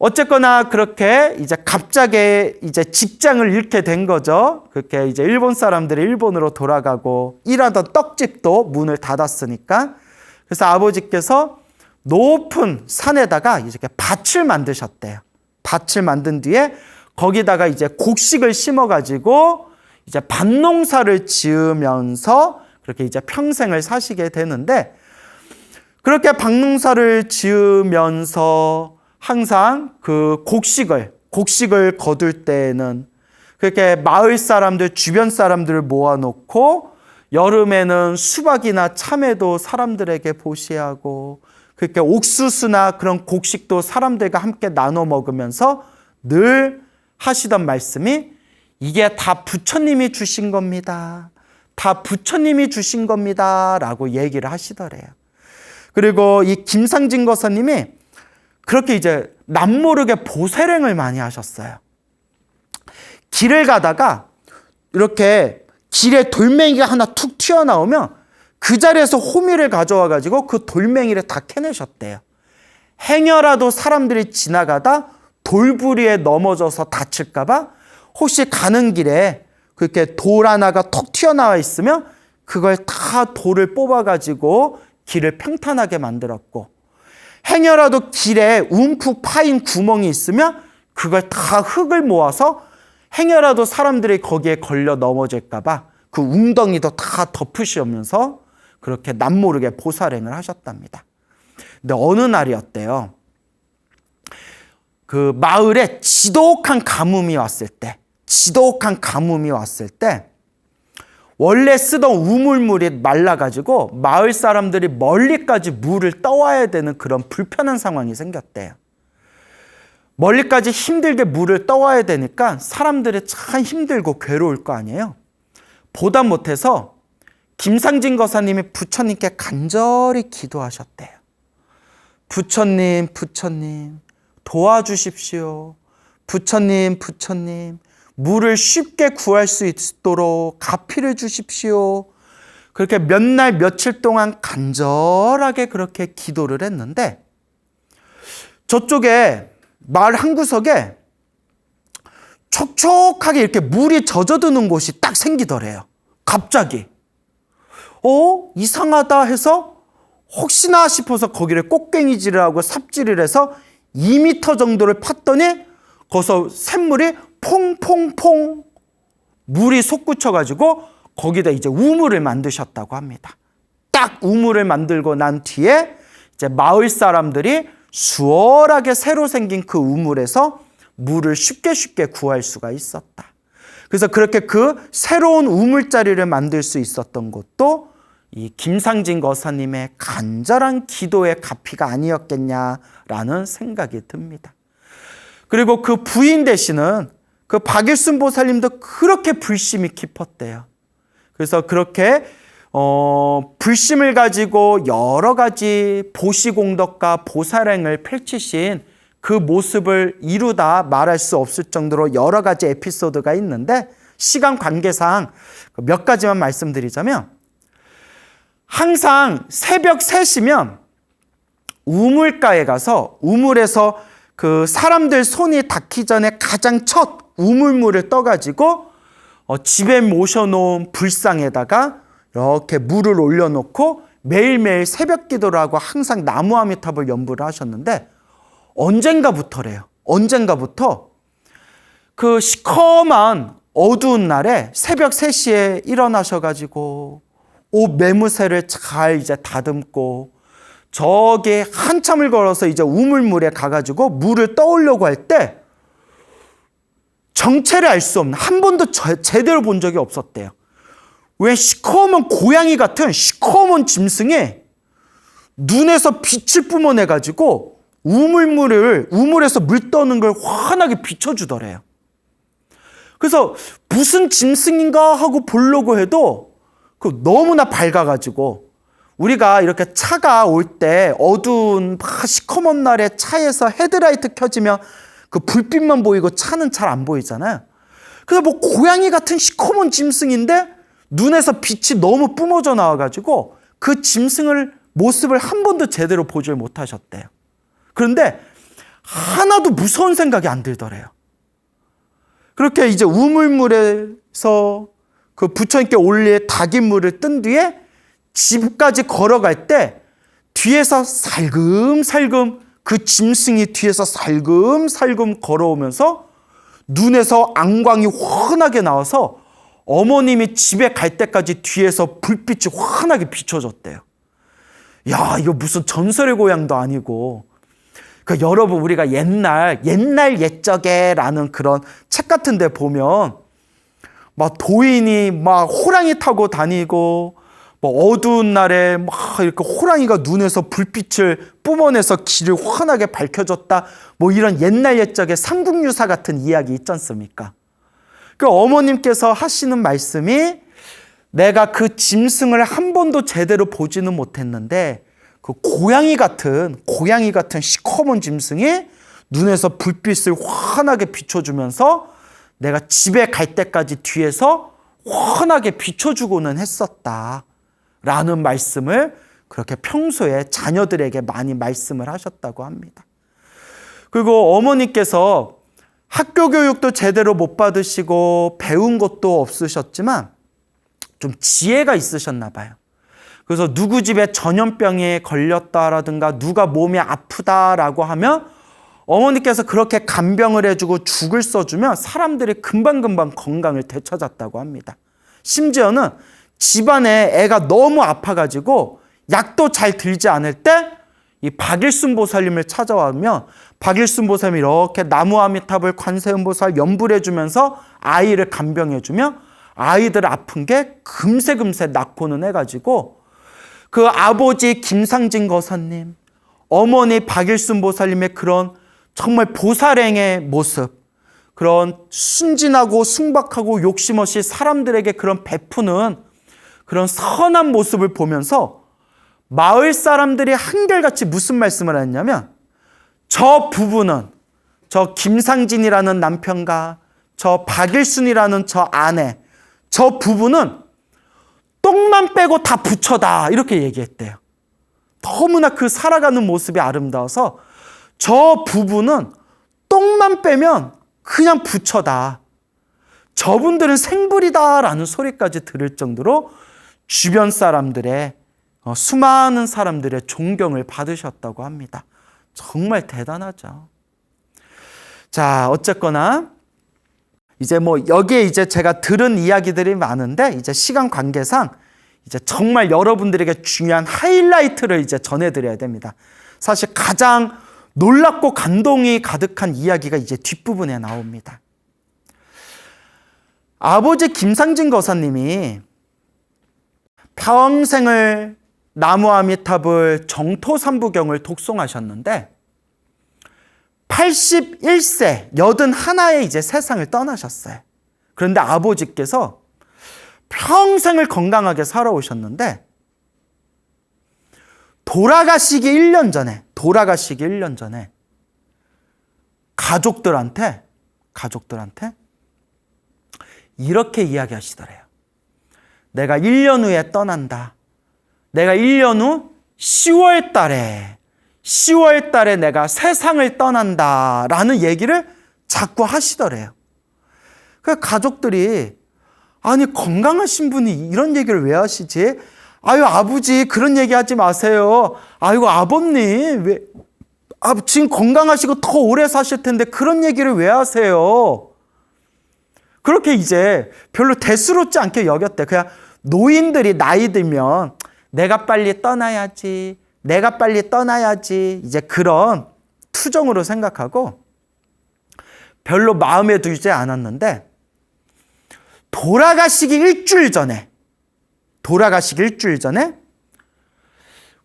어쨌거나 그렇게 이제 갑자기 이제 직장을 잃게 된 거죠. 그렇게 이제 일본 사람들이 일본으로 돌아가고 일하던 떡집도 문을 닫았으니까. 그래서 아버지께서 높은 산에다가 이렇게 밭을 만드셨대요. 밭을 만든 뒤에 거기다가 이제 곡식을 심어가지고 이제 밭농사를 지으면서 그렇게 이제 평생을 사시게 되는데, 그렇게 밭농사를 지으면서 항상 그 곡식을 거둘 때에는 그렇게 마을 사람들, 주변 사람들을 모아놓고 여름에는 수박이나 참외도 사람들에게 보시하고, 그렇게 옥수수나 그런 곡식도 사람들과 함께 나눠 먹으면서 늘 하시던 말씀이, 이게 다 부처님이 주신 겁니다. 다 부처님이 주신 겁니다. 라고 얘기를 하시더래요. 그리고 이 김상진 거사님이 그렇게 이제 남모르게 보살행을 많이 하셨어요. 길을 가다가 이렇게 길에 돌멩이가 하나 툭 튀어나오면 그 자리에서 호미를 가져와가지고 그 돌멩이를 다 캐내셨대요. 행여라도 사람들이 지나가다 돌부리에 넘어져서 다칠까봐 혹시 가는 길에 그렇게 돌 하나가 톡 튀어나와 있으면 그걸 다 돌을 뽑아가지고 길을 평탄하게 만들었고, 행여라도 길에 움푹 파인 구멍이 있으면 그걸 다 흙을 모아서 행여라도 사람들이 거기에 걸려 넘어질까봐 그 웅덩이도 다 덮으시면서 그렇게 남모르게 보살행을 하셨답니다. 근데 어느 날이었대요. 그 마을에 지독한 가뭄이 왔을 때, 원래 쓰던 우물물이 말라가지고 마을 사람들이 멀리까지 물을 떠와야 되는 그런 불편한 상황이 생겼대요. 멀리까지 힘들게 물을 떠와야 되니까 사람들이 참 힘들고 괴로울 거 아니에요. 보다 못해서 김상진 거사님이 부처님께 간절히 기도하셨대요. 부처님, 도와주십시오. 부처님, 물을 쉽게 구할 수 있도록 가피를 주십시오. 그렇게 몇 날 며칠 동안 간절하게 그렇게 기도를 했는데, 저쪽에 마을 한 구석에 촉촉하게 이렇게 물이 젖어드는 곳이 딱 생기더래요. 갑자기. 이상하다 해서 혹시나 싶어서 거기를 꽃갱이질을 하고 삽질을 해서 2m 정도를 팠더니 거기서 샘물이 퐁퐁퐁 물이 솟구쳐가지고 거기다 이제 우물을 만드셨다고 합니다. 딱 우물을 만들고 난 뒤에 이제 마을 사람들이 수월하게 새로 생긴 그 우물에서 물을 쉽게 구할 수가 있었다. 그래서 그렇게 그 새로운 우물자리를 만들 수 있었던 것도 이 김상진 거사님의 간절한 기도의 가피가 아니었겠냐라는 생각이 듭니다. 그리고 그 부인 되시는 그 박일순 보살님도 그렇게 불심이 깊었대요. 그래서 그렇게 불심을 가지고 여러 가지 보시공덕과 보살행을 펼치신 그 모습을 이루다 말할 수 없을 정도로 여러 가지 에피소드가 있는데, 시간 관계상 몇 가지만 말씀드리자면, 항상 새벽 3시면 우물가에 가서 우물에서 그 사람들 손이 닿기 전에 가장 첫 우물물을 떠가지고 집에 모셔놓은 불상에다가 이렇게 물을 올려놓고 매일매일 새벽 기도를 하고 항상 나무 아미타불 연부를 하셨는데, 언젠가부터 그 시커먼 어두운 날에 새벽 3시에 일어나셔가지고 옷 매무새를 잘 이제 다듬고 저기 한참을 걸어서 이제 우물물에 가가지고 물을 떠오려고 할 때 정체를 알 수 없는, 한 번도 제대로 본 적이 없었대요. 왜 시커먼 고양이 같은 시커먼 짐승이 눈에서 빛을 뿜어내가지고 우물에서 물 떠는 걸 환하게 비춰주더래요. 그래서 무슨 짐승인가 하고 보려고 해도 너무나 밝아가지고, 우리가 이렇게 차가 올 때 어두운 시커먼 날에 차에서 헤드라이트 켜지면 그 불빛만 보이고 차는 잘 안 보이잖아요. 그래서 뭐 고양이 같은 시커먼 짐승인데 눈에서 빛이 너무 뿜어져 나와가지고 그 짐승을 모습을 한 번도 제대로 보질 못하셨대요. 그런데 하나도 무서운 생각이 안 들더래요. 그렇게 이제 우물물에서 그 부처님께 올릴 닭인물을 뜬 뒤에 집까지 걸어갈 때 뒤에서 살금살금 그 짐승이 뒤에서 살금살금 걸어오면서 눈에서 안광이 환하게 나와서 어머님이 집에 갈 때까지 뒤에서 불빛이 환하게 비춰졌대요. 야, 이거 무슨 전설의 고향도 아니고. 그러니까 여러분, 우리가 옛날 옛적에라는 그런 책 같은 데 보면 막 도인이 막 호랑이 타고 다니고 뭐 어두운 날에 막 이렇게 호랑이가 눈에서 불빛을 뿜어내서 길을 환하게 밝혀줬다. 뭐 이런 옛날 옛적의 삼국유사 같은 이야기 있지 않습니까? 그 어머님께서 하시는 말씀이 내가 그 짐승을 한 번도 제대로 보지는 못했는데 그 고양이 같은 시커먼 짐승이 눈에서 불빛을 환하게 비춰주면서 내가 집에 갈 때까지 뒤에서 환하게 비춰주고는 했었다. 라는 말씀을 그렇게 평소에 자녀들에게 많이 말씀을 하셨다고 합니다. 그리고 어머니께서 학교 교육도 제대로 못 받으시고 배운 것도 없으셨지만 좀 지혜가 있으셨나 봐요. 그래서 누구 집에 전염병에 걸렸다라든가 누가 몸이 아프다라고 하면 어머니께서 그렇게 간병을 해주고 죽을 써주면 사람들이 금방금방 건강을 되찾았다고 합니다. 심지어는 집안에 애가 너무 아파가지고 약도 잘 들지 않을 때 이 박일순 보살님을 찾아오면 박일순 보살님이 이렇게 나무아미타불 관세음보살 연불해주면서 아이를 간병해주며 아이들 아픈 게 금세 낫고는 해가지고 그 아버지 김상진 거사님, 어머니 박일순 보살님의 그런 정말 보살행의 모습, 그런 순진하고 순박하고 욕심 없이 사람들에게 그런 베푸는 그런 선한 모습을 보면서 마을 사람들이 한결같이 무슨 말씀을 했냐면 저 부부는 저 김상진이라는 남편과 저 박일순이라는 저 아내, 저 부부는 똥만 빼고 다 부처다 이렇게 얘기했대요. 너무나 그 살아가는 모습이 아름다워서 저 부부는 똥만 빼면 그냥 부처다. 저분들은 생불이다라는 소리까지 들을 정도로 주변 사람들의 수많은 사람들의 존경을 받으셨다고 합니다. 정말 대단하죠. 자, 어쨌거나 이제 뭐 여기에 이제 제가 들은 이야기들이 많은데 이제 시간 관계상 이제 정말 여러분들에게 중요한 하이라이트를 이제 전해드려야 됩니다. 사실 가장 놀랍고 감동이 가득한 이야기가 이제 뒷부분에 나옵니다. 아버지 김상진 거사님이 평생을 나무아미타불 정토삼부경을 독송하셨는데 81세 81에 이제 세상을 떠나셨어요. 그런데 아버지께서 평생을 건강하게 살아오셨는데 돌아가시기 1년 전에 가족들한테 이렇게 이야기하시더래요. 내가 1년 후에 떠난다. 내가 1년 후 10월 달에 내가 세상을 떠난다 라는 얘기를 자꾸 하시더래요. 그 가족들이 아니 건강하신 분이 이런 얘기를 왜 하시지? 아유 아버지 그런 얘기 하지 마세요. 아이고 아버님 왜 지금 건강하시고 더 오래 사실 텐데 그런 얘기를 왜 하세요? 그렇게 이제 별로 대수롭지 않게 여겼대. 그냥 노인들이 나이 들면 내가 빨리 떠나야지 이제 그런 투정으로 생각하고 별로 마음에 들지 않았는데 돌아가시기 일주일 전에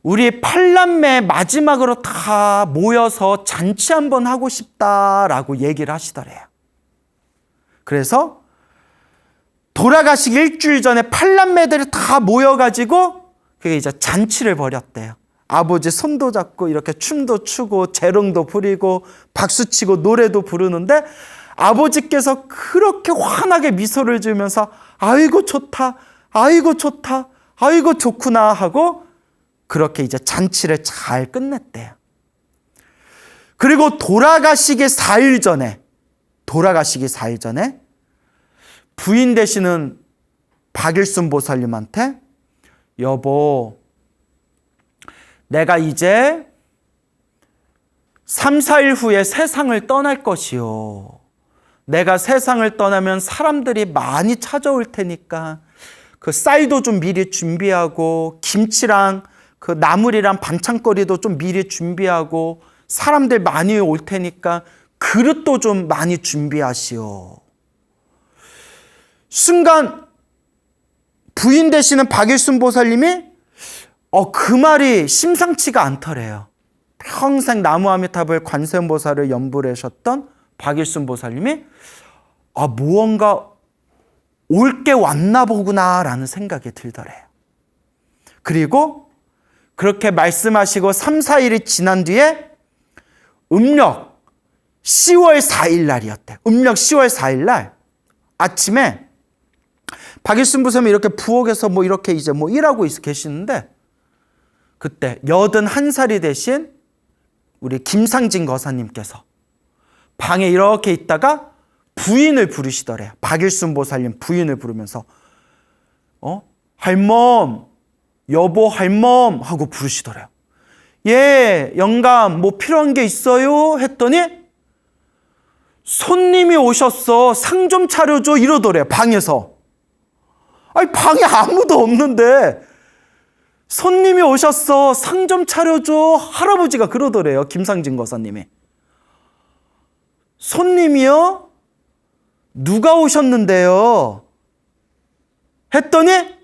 우리 8남매 마지막으로 다 모여서 잔치 한번 하고 싶다라고 얘기를 하시더래요. 그래서 돌아가시기 일주일 전에 8남매들이 다 모여가지고 그게 이제 잔치를 벌였대요. 아버지 손도 잡고 이렇게 춤도 추고 재롱도 부리고 박수치고 노래도 부르는데 아버지께서 그렇게 환하게 미소를 지으면서 아이고 좋다, 아이고 좋구나 하고 그렇게 이제 잔치를 잘 끝냈대요. 그리고 돌아가시기 4일 전에 부인 되시는 박일순 보살님한테 여보, 내가 이제 3, 4일 후에 세상을 떠날 것이요. 내가 세상을 떠나면 사람들이 많이 찾아올 테니까 그 쌀도 좀 미리 준비하고 김치랑 그 나물이랑 반찬거리도 좀 미리 준비하고 사람들 많이 올 테니까 그릇도 좀 많이 준비하시오. 순간 부인 되시는 박일순 보살님이 그 말이 심상치가 않더래요. 평생 나무아미타불 관세음보살을 연불해 하셨던 박일순 보살님이 무언가 올 게 왔나 보구나라는 생각이 들더래요. 그리고 그렇게 말씀하시고 3, 4일이 지난 뒤에 음력 10월 4일 날이었대요. 음력 10월 4일 날 아침에 박일순 보살님이 이렇게 부엌에서 이렇게 이제 일하고 계시는데 그때 81살이 되신 우리 김상진 거사님께서 방에 이렇게 있다가 부인을 부르시더래요. 박일순 보살님 부인을 부르면서 할멈, 여보 할멈 하고 부르시더래요. 예, 영감 필요한 게 있어요? 했더니 손님이 오셨어. 상 좀 차려줘 이러더래요. 방에서. 아니 방에 아무도 없는데 손님이 오셨어. 상 좀 차려줘. 할아버지가 그러더래요. 김상진 거사님이. 손님이요? 누가 오셨는데요? 했더니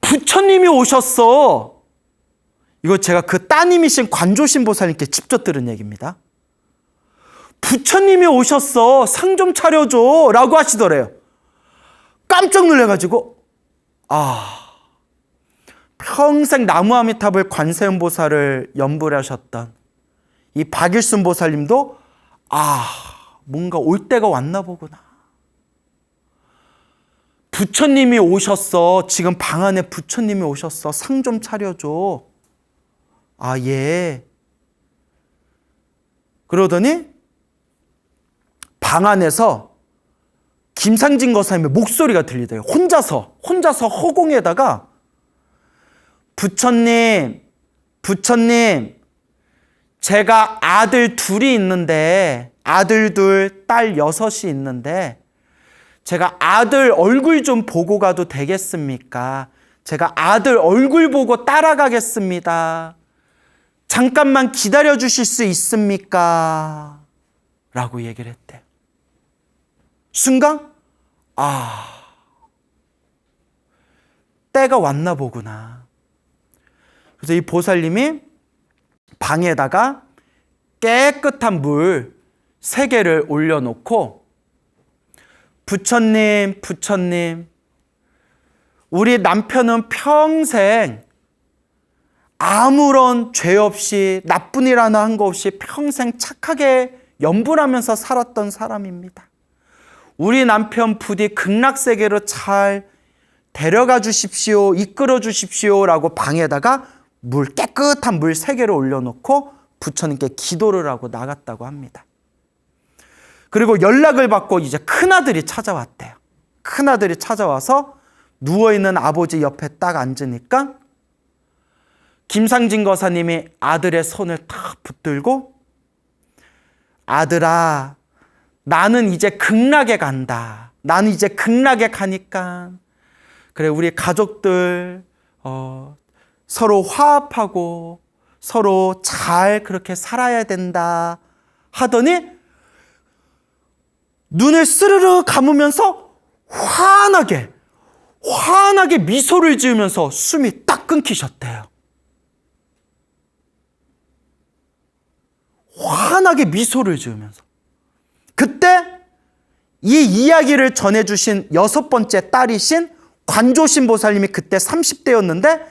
부처님이 오셨어. 이거 제가 그 따님이신 관조신 보살님께 직접 들은 얘기입니다. 부처님이 오셨어. 상 좀 차려줘 라고 하시더래요. 깜짝 놀라가지고 평생 나무아미타불 관세음보살을 연불하셨던 이 박일순 보살님도 뭔가 올 때가 왔나 보구나. 부처님이 오셨어. 지금 방 안에 부처님이 오셨어. 상 좀 차려줘. 예. 그러더니 방 안에서 김상진 거사님의 목소리가 들리더래요. 혼자서 허공에다가 부처님, 제가 아들 둘이 있는데 아들 둘, 딸 6이 있는데 제가 아들 얼굴 좀 보고 가도 되겠습니까? 제가 아들 얼굴 보고 따라가겠습니다. 잠깐만 기다려 주실 수 있습니까? 라고 얘기를 했대. 순간 때가 왔나 보구나. 그래서 이 보살님이 방에다가 깨끗한 물 3개를 올려놓고 부처님, 우리 남편은 평생 아무런 죄 없이 나쁜 일 하나 한 거 없이 평생 착하게 연불하면서 살았던 사람입니다. 우리 남편 부디 극락세계로 잘 데려가 주십시오. 이끌어 주십시오. 라고 방에다가 깨끗한 물 3개를 올려놓고 부처님께 기도를 하고 나갔다고 합니다. 그리고 연락을 받고 이제 큰아들이 찾아왔대요. 큰아들이 찾아와서 누워있는 아버지 옆에 딱 앉으니까 김상진 거사님이 아들의 손을 탁 붙들고 아들아, 나는 이제 극락에 간다. 나는 이제 극락에 가니까 그래 우리 가족들 서로 화합하고 서로 잘 그렇게 살아야 된다 하더니 눈을 스르르 감으면서 환하게 미소를 지으면서 숨이 딱 끊기셨대요. 환하게 미소를 지으면서. 그때 이 이야기를 전해주신 6번째 딸이신 관조신 보살님이 그때 30대였는데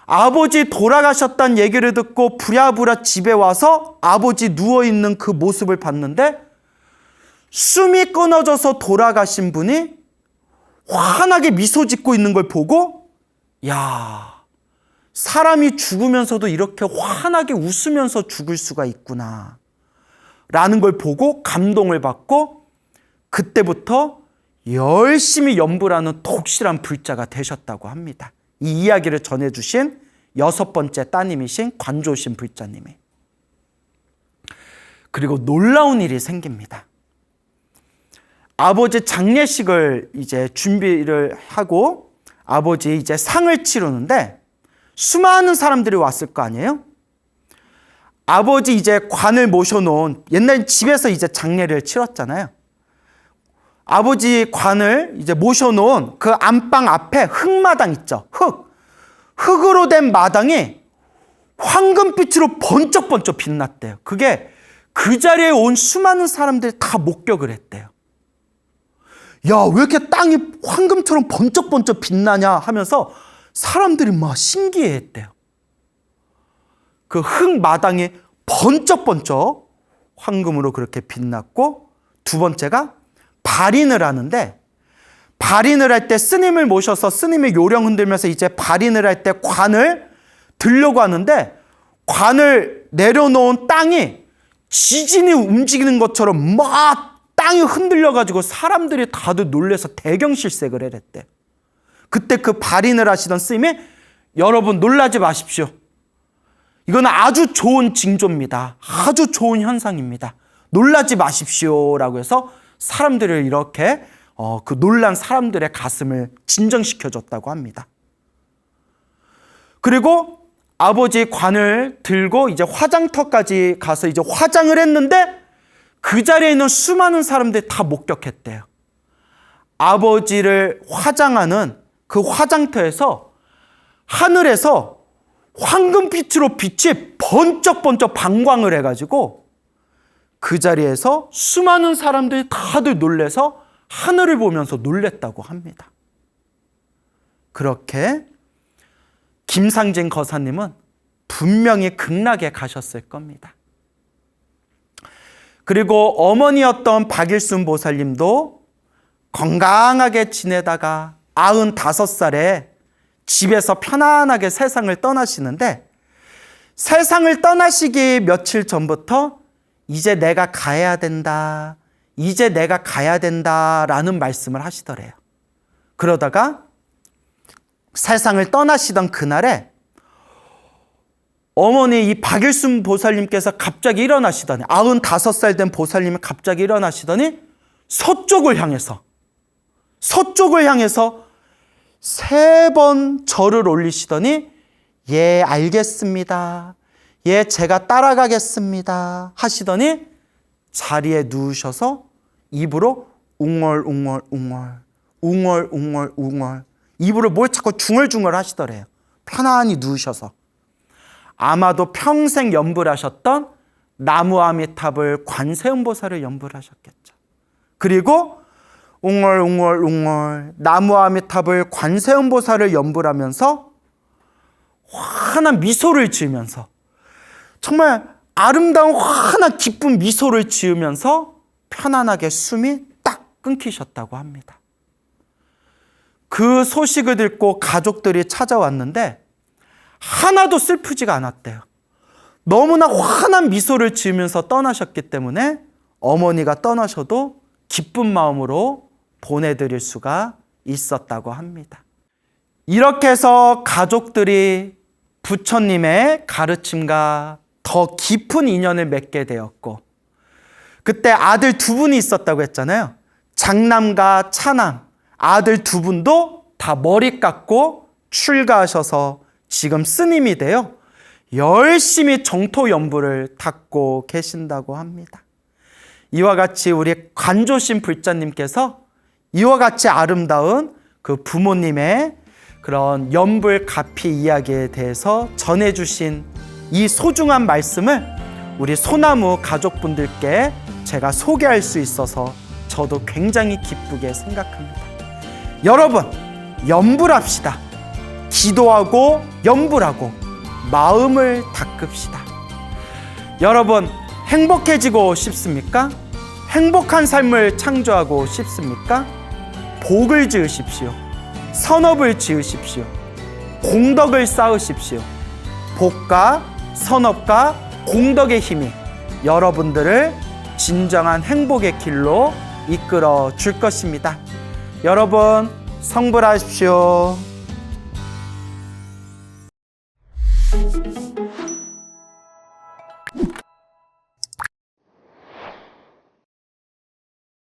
아버지 돌아가셨다는 얘기를 듣고 부랴부랴 집에 와서 아버지 누워있는 그 모습을 봤는데 숨이 끊어져서 돌아가신 분이 환하게 미소 짓고 있는 걸 보고 사람이 죽으면서도 이렇게 환하게 웃으면서 죽을 수가 있구나 라는 걸 보고 감동을 받고 그때부터 열심히 연불하는 독실한 불자가 되셨다고 합니다. 이 이야기를 전해주신 6번째 따님이신 관조신 불자님이. 그리고 놀라운 일이 생깁니다. 아버지 장례식을 이제 준비를 하고 아버지 이제 상을 치르는데 수많은 사람들이 왔을 거 아니에요? 아버지 이제 관을 모셔놓은, 옛날 집에서 이제 장례를 치렀잖아요. 아버지 관을 이제 모셔놓은 그 안방 앞에 흙마당 있죠. 흙으로 된 마당이 황금빛으로 번쩍번쩍 빛났대요. 그게 그 자리에 온 수많은 사람들이 다 목격을 했대요. 야, 왜 이렇게 땅이 황금처럼 번쩍번쩍 빛나냐 하면서 사람들이 막 신기해했대요. 그 흙마당이 번쩍번쩍 황금으로 그렇게 빛났고, 두 번째가 발인을 하는데, 발인을 할 때 스님을 모셔서 스님의 요령 흔들면서 이제 발인을 할 때 관을 들려고 하는데, 관을 내려놓은 땅이 지진이 움직이는 것처럼 막 땅이 흔들려가지고 사람들이 다들 놀래서 대경실색을 해랬대. 그때 그 발인을 하시던 스님이, 여러분 놀라지 마십시오. 이건 아주 좋은 징조입니다. 아주 좋은 현상입니다. 놀라지 마십시오 라고 해서 사람들을 이렇게 그 놀란 사람들의 가슴을 진정시켜줬다고 합니다. 그리고 아버지 관을 들고 이제 화장터까지 가서 이제 화장을 했는데 그 자리에 있는 수많은 사람들이 다 목격했대요. 아버지를 화장하는 그 화장터에서 하늘에서 황금빛으로 빛이 번쩍번쩍 방광을 해가지고 그 자리에서 수많은 사람들이 다들 놀래서 하늘을 보면서 놀랬다고 합니다. 그렇게 김상진 거사님은 분명히 극락에 가셨을 겁니다. 그리고 어머니였던 박일순 보살님도 건강하게 지내다가 95살에 집에서 편안하게 세상을 떠나시는데, 세상을 떠나시기 며칠 전부터 이제 내가 가야 된다, 이제 내가 가야 된다라는 말씀을 하시더래요. 그러다가 세상을 떠나시던 그날에 어머니 이 박일순 보살님께서 갑자기 일어나시더니, 95살 된 보살님이 갑자기 일어나시더니 서쪽을 향해서 3번 절을 올리시더니, 예, 알겠습니다. 예, 제가 따라가겠습니다. 하시더니 자리에 누우셔서 입으로 웅얼웅얼 입으로 뭘 자꾸 중얼중얼 하시더래요. 편안히 누우셔서. 아마도 평생 연불하셨던 나무아미탑을 관세음보살을 연불하셨겠죠. 그리고 웅얼 나무아미탑을 관세음보살을 연불하면서 환한 미소를 지으면서, 정말 아름다운 환한 기쁜 미소를 지으면서 편안하게 숨이 딱 끊기셨다고 합니다. 그 소식을 듣고 가족들이 찾아왔는데 하나도 슬프지가 않았대요. 너무나 환한 미소를 지으면서 떠나셨기 때문에 어머니가 떠나셔도 기쁜 마음으로 보내드릴 수가 있었다고 합니다. 이렇게 해서 가족들이 부처님의 가르침과 더 깊은 인연을 맺게 되었고, 그때 아들 2분이 있었다고 했잖아요. 장남과 차남, 아들 2분도 다 머리 깎고 출가하셔서 지금 스님이 되어 열심히 정토 연불을 닦고 계신다고 합니다. 이와 같이 우리 관조신 불자님께서 이와 같이 아름다운 그 부모님의 그런 연불 가피 이야기에 대해서 전해주신 이 소중한 말씀을 우리 소나무 가족분들께 제가 소개할 수 있어서 저도 굉장히 기쁘게 생각합니다. 여러분, 연불합시다. 기도하고 연불하고 마음을 닦읍시다. 여러분, 행복해지고 싶습니까? 행복한 삶을 창조하고 싶습니까? 복을 지으십시오. 선업을 지으십시오. 공덕을 쌓으십시오. 복과 선업과 공덕의 힘이 여러분들을 진정한 행복의 길로 이끌어 줄 것입니다. 여러분, 성불하십시오.